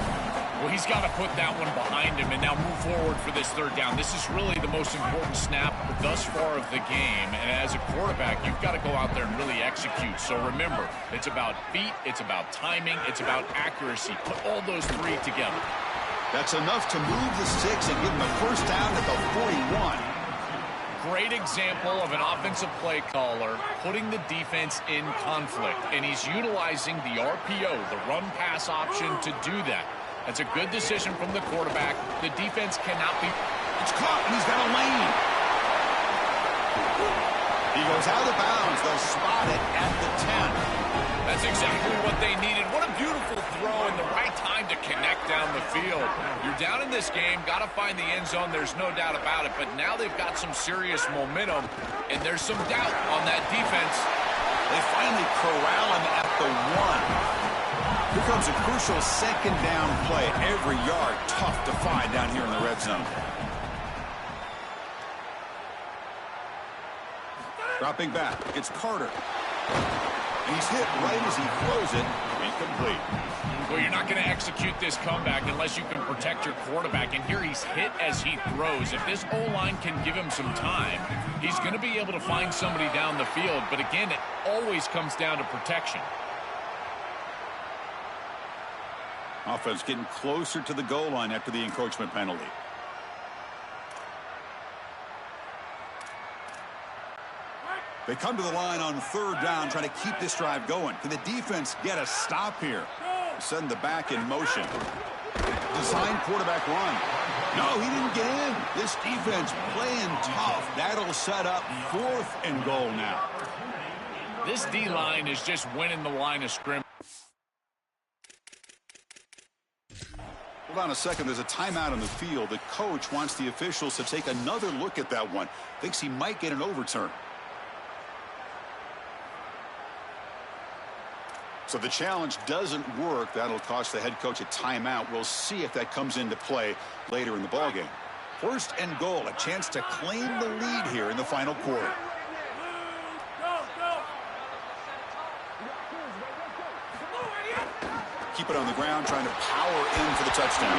Well, he's got to put that one behind him and now move forward for this 3rd down. This is really the most important snap thus far of the game. And as a quarterback, you've got to go out there and really execute. So remember, it's about feet, it's about timing, it's about accuracy. Put all those 3 together. That's enough to move the 6 and give him a 1st down at the 41. Great example of an offensive play caller putting the defense in conflict. And he's utilizing the RPO, the run-pass option, to do that. That's a good decision from the quarterback. The defense cannot be... It's caught, and he's got a lane. He goes out of bounds. They'll spot it at the 10. That's exactly what they needed. What a beautiful throw in the right time to connect down the field. You're down in this game, got to find the end zone. There's no doubt about it. But now they've got some serious momentum, and there's some doubt on that defense. They finally corral him at the 1. Here comes a crucial 2nd down play. Every yard tough to find down here in the red zone. Dropping back, it's Carter. And he's hit right as he throws it. Incomplete. Well, you're not going to execute this comeback unless you can protect your quarterback. And here he's hit as he throws. If this O-line can give him some time, he's going to be able to find somebody down the field. But again, it always comes down to protection. Offense getting closer to the goal line after the encroachment penalty. They come to the line on third down, trying to keep this drive going. Can the defense get a stop here? Send the back in motion. Design quarterback run. No, he didn't get in. This defense playing tough. That'll set up 4th and goal now. This D-line is just winning the line of scrimmage. Hold on a second. There's a timeout on the field. The coach wants the officials to take another look at that one. Thinks he might get an overturn. So the challenge doesn't work. That'll cost the head coach a timeout. We'll see if that comes into play later in the ballgame. 1st and goal, a chance to claim the lead here in the final quarter. Keep it on the ground, trying to power in for the touchdown.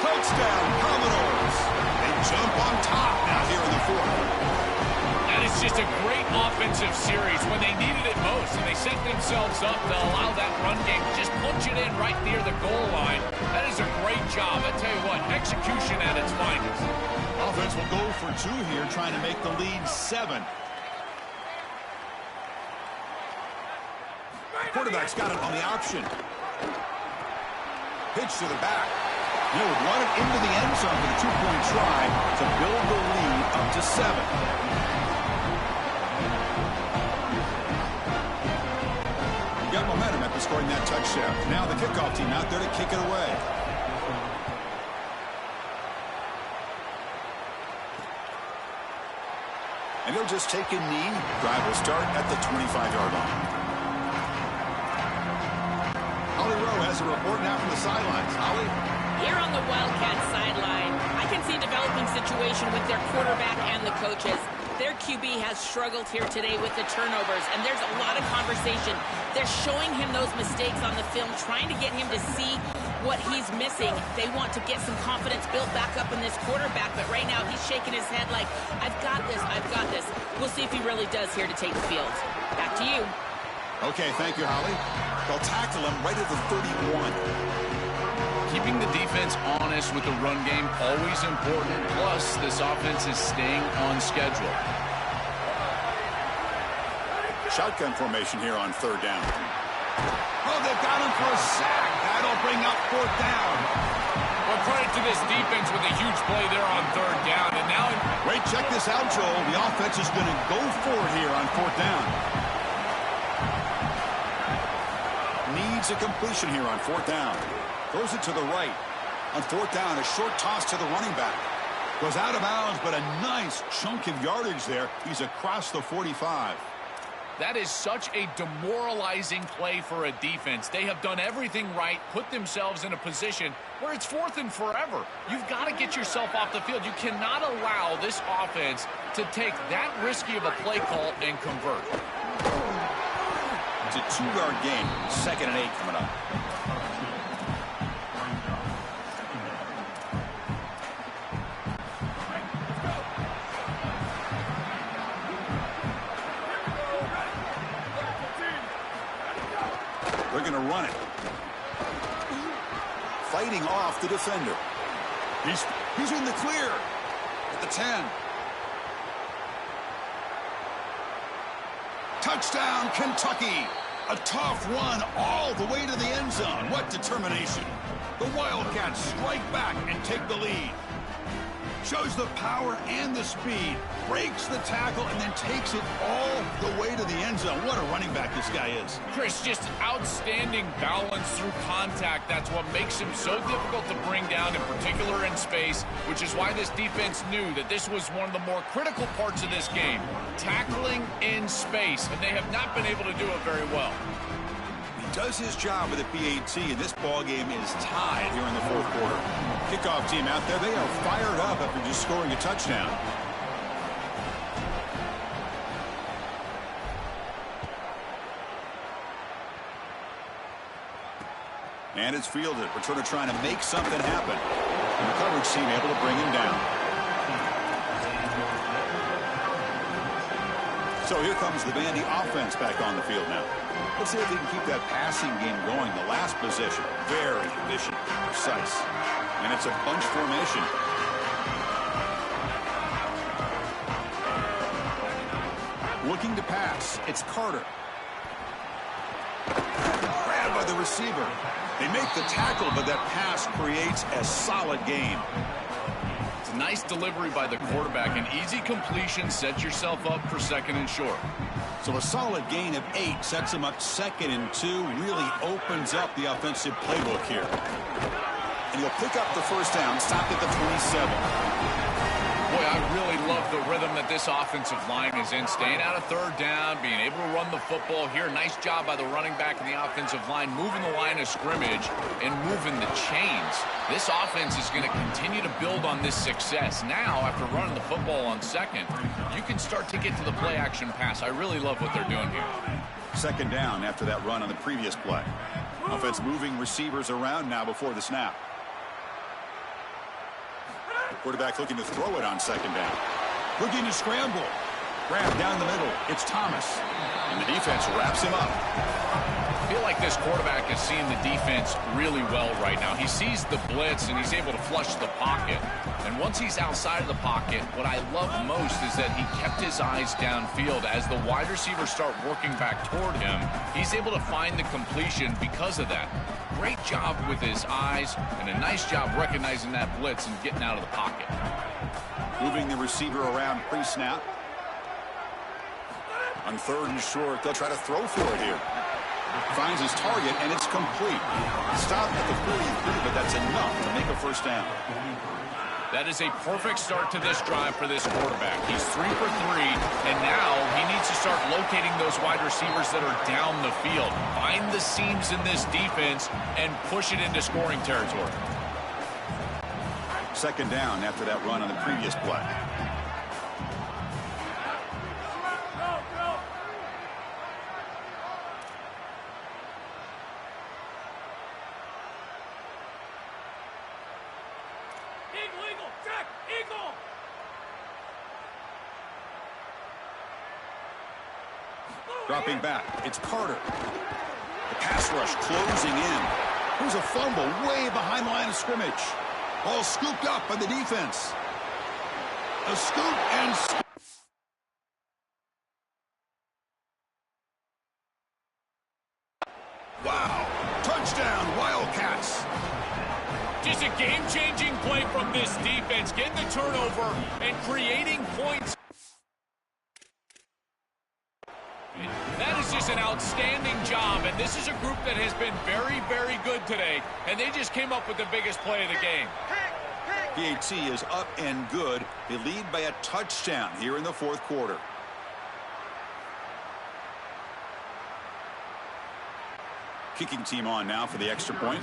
Touchdown, Commodores. They jump on top now here in the 4th. And it's just a great offensive series when they needed it most, and they set themselves up to allow that run game to just punch it in right near the goal line. That is a great job. I tell you what, execution at its finest. Offense will go for 2 here, trying to make the lead 7. Quarterback's got it on the option. Pitch to the back. He'll run it into the end zone with a 2-point try to build the lead up to 7. Got momentum after scoring that touchdown. Now the kickoff team out there to kick it away. And he'll just take a knee. Drive will start at the 25-yard line. Holly Rowe has a report now from the sidelines. Holly? Here on the Wildcat sideline, I can see a developing situation with their quarterback and the coaches. Their QB has struggled here today with the turnovers, and there's a lot of conversation. They're showing him those mistakes on the film, trying to get him to see what he's missing. They want to get some confidence built back up in this quarterback, but right now he's shaking his head like, I've got this, I've got this. We'll see if he really does here to take the field. Back to you. Okay, thank you, Holly. They'll tackle him right at the 31. Keeping the defense honest with the run game, always important. Plus, this offense is staying on schedule. Shotgun formation here on 3rd down. Oh, they've got him for a sack. That'll bring up 4th down. Well, credit to this defense with a huge play there on 3rd down. And now, wait, check this out, Joel. The offense is going to go for it here on 4th down. Needs a completion here on 4th down. Throws it to the right. On 4th down, a short toss to the running back. Goes out of bounds, but a nice chunk of yardage there. He's across the 45. that is such a demoralizing play for a defense. They have done everything right, put themselves in a position where it's 4th and forever. You've got to get yourself off the field. You cannot allow this offense to take that risky of a play call and convert. It's a 2-yard gain. 2nd and 8 coming up. They're going to run it. Fighting off the defender. He's in the clear at the 10. Touchdown, Kentucky. A tough run all the way to the end zone. What determination. The Wildcats strike back and take the lead. Shows the power and the speed. Breaks the tackle and then takes it all the way to the end zone. What a running back this guy is. Chris, just outstanding balance through contact. That's what makes him so difficult to bring down, in particular in space, which is why this defense knew that this was one of the more critical parts of this game. Tackling in space, and they have not been able to do it very well. He does his job with a PAT, and this ball game is tied here in the 4th quarter. Kickoff team out there, they are fired up after just scoring a touchdown. And it's fielded. Returner trying to make something happen. And the coverage team able to bring him down. So here comes the Vandy offense back on the field now. Let's see if they can keep that passing game going. The last possession, very efficient, precise. And it's a bunch formation. Looking to pass. It's Carter. Grabbed by the receiver. They make the tackle, but that pass creates a solid gain. It's a nice delivery by the quarterback. An easy completion sets yourself up for 2nd and short. So a solid gain of 8 sets him up 2nd and 2. Really opens up the offensive playbook here. And he'll pick up the first down, stop at the 27. Boy, I really love the rhythm that this offensive line is in. Staying out of 3rd down, being able to run the football here. Nice job by the running back and the offensive line, moving the line of scrimmage and moving the chains. This offense is going to continue to build on this success. Now, after running the football on 2nd, you can start to get to the play-action pass. I really love what they're doing here. 2nd down after that run on the previous play. Offense moving receivers around now before the snap. Quarterback looking to throw it on 2nd down. Looking to scramble. Grab down the middle. It's Thomas. And the defense wraps him up. I feel like this quarterback is seeing the defense really well right now. He sees the blitz, and he's able to flush the pocket. And once he's outside of the pocket, what I love most is that he kept his eyes downfield. As the wide receivers start working back toward him, he's able to find the completion because of that. Great job with his eyes, and a nice job recognizing that blitz and getting out of the pocket. Moving the receiver around pre-snap. On 3rd and short, they'll try to throw for it here. Finds his target, and it's complete. Stop at the 43, but that's enough to make a first down. That is a perfect start to this drive for this quarterback. He's 3 for 3, and now he needs to start locating those wide receivers that are down the field. Find the seams in this defense and push it into scoring territory. 2nd down after that run on the previous play. Dropping back, it's Carter. The pass rush closing in. Here's a fumble way behind the line of scrimmage. Ball scooped up by the defense. A scoop and... Wow! Touchdown, Wildcats! Just a game-changing play from this defense, getting the turnover and creating points. That is just an outstanding job, and this is a group that has been very, very good today, and they just came up with the biggest play of the game. PAT is up and good. They lead by a touchdown here in the 4th quarter. Kicking team on now for the extra point.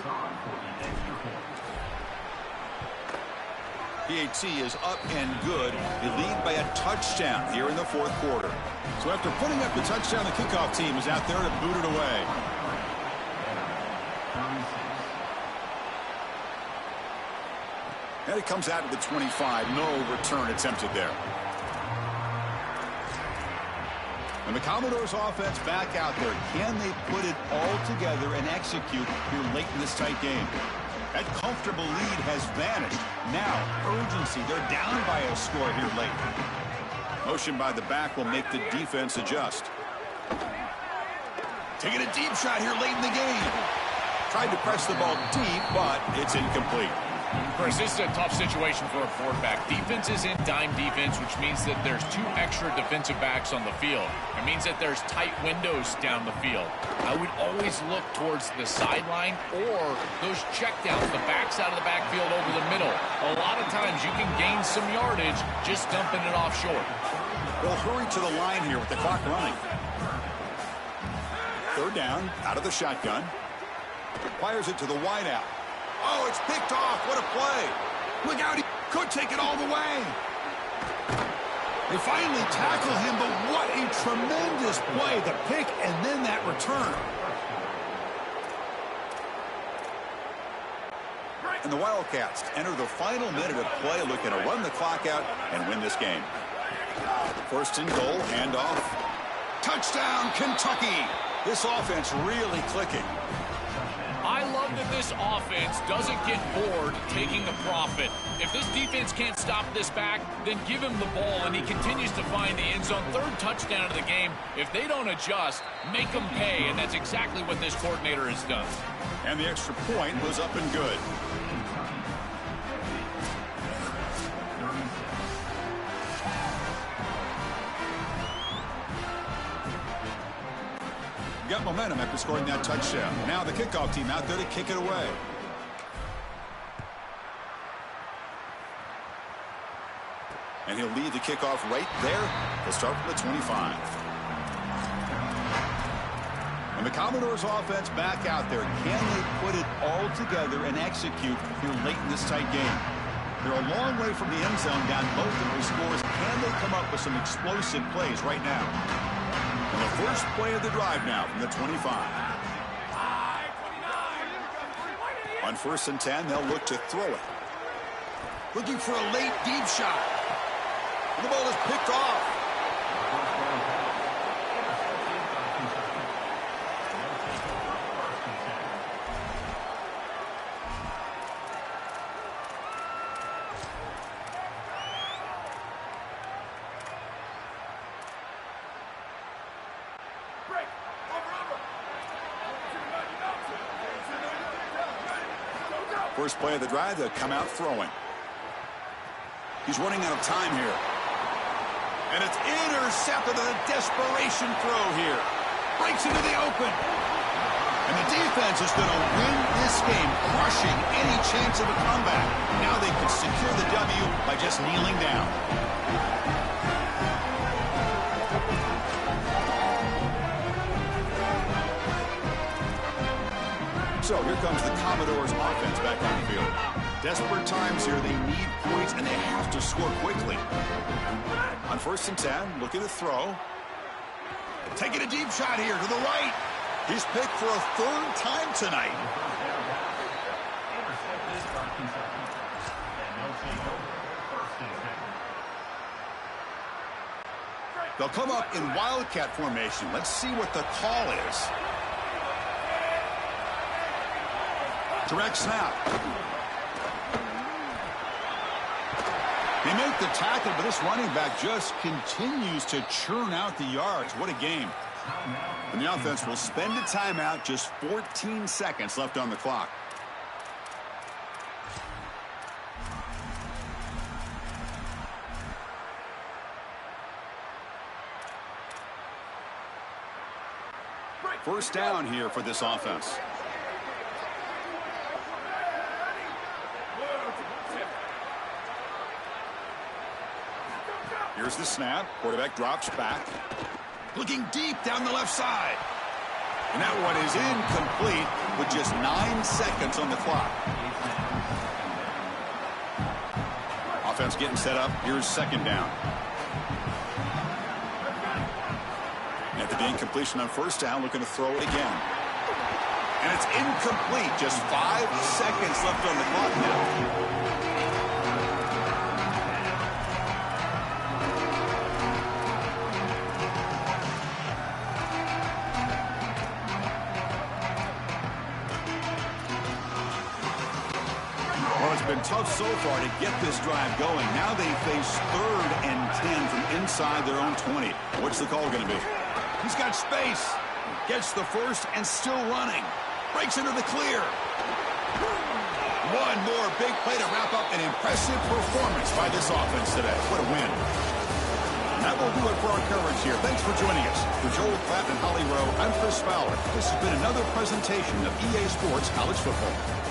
PAT is up and good. They lead by a touchdown here in the 4th quarter. So after putting up the touchdown, the kickoff team is out there to boot it away. And it comes out of the 25. No return attempted there. And the Commodores offense back out there. Can they put it all together and execute here late in this tight game? That comfortable lead has vanished. Now, urgency. They're down by a score here late. Motion by the back will make the defense adjust. Taking a deep shot here late in the game. Tried to press the ball deep, but it's incomplete. Chris, this is a tough situation for a quarterback. Defense is in dime defense, which means that there's 2 extra defensive backs on the field. It means that there's tight windows down the field. I would always look towards the sideline or those checkdowns, the backside of the backfield over the middle. A lot of times you can gain some yardage just dumping it off short. They'll hurry to the line here with the clock running. 3rd down, out of the shotgun. Fires it to the wideout. Oh, it's picked off. What a play. Look out. He could take it all the way. They finally tackle him, but what a tremendous play. The pick and then that return. And the Wildcats enter the final minute of play, looking to run the clock out and win this game. 1st and goal, handoff. Touchdown, Kentucky. This offense really clicking. I love that this offense doesn't get bored taking the profit. If this defense can't stop this back, then give him the ball, and he continues to find the end zone. Third touchdown of the game. If they don't adjust, make them pay, and that's exactly what this coordinator has done. And the extra point was up and good. Got momentum after scoring that touchdown. Now the kickoff team out there to kick it away. And he'll lead the kickoff right there. He'll start from the 25. And the Commodores offense back out there. Can they put it all together and execute here late in this tight game? They're a long way from the end zone down both of those scores. Can they come up with some explosive plays right now? And the first play of the drive now from the 25. On 1st and 10, they'll look to throw it. Looking for a late deep shot. And the ball is picked off. First play of the drive, they'll come out throwing. He's running out of time here. And it's intercepted on a desperation throw here. Breaks into the open. And the defense is going to win this game, crushing any chance of a comeback. Now they can secure the W by just kneeling down. So here comes the Commodores offense back on the field. Desperate times here. They need points, and they have to score quickly. On 1st and 10, looking to throw. Taking a deep shot here to the right. He's picked for a 3rd time tonight. They'll come up in Wildcat formation. Let's see what the call is. Direct snap. They make the tackle, but this running back just continues to churn out the yards. What a game. And the offense will spend a timeout, just 14 seconds left on the clock. First down here for this offense. Here's the snap. Quarterback drops back. Looking deep down the left side. And that one is incomplete with just 9 seconds on the clock. Offense getting set up. Here's 2nd down. After the incompletion on 1st down, looking to throw it again. And it's incomplete. Just 5 seconds left on the clock now. Been tough so far to get this drive going. Now they face 3rd and 10 from inside their own 20. What's the call going to be? He's got space. Gets the first and still running. Breaks into the clear. One more big play to wrap up an impressive performance by this offense today. What a win. And that will do it for our coverage here. Thanks for joining us. For Joel Klatt and Holly Rowe, I'm Chris Fowler. This has been another presentation of EA Sports College Football.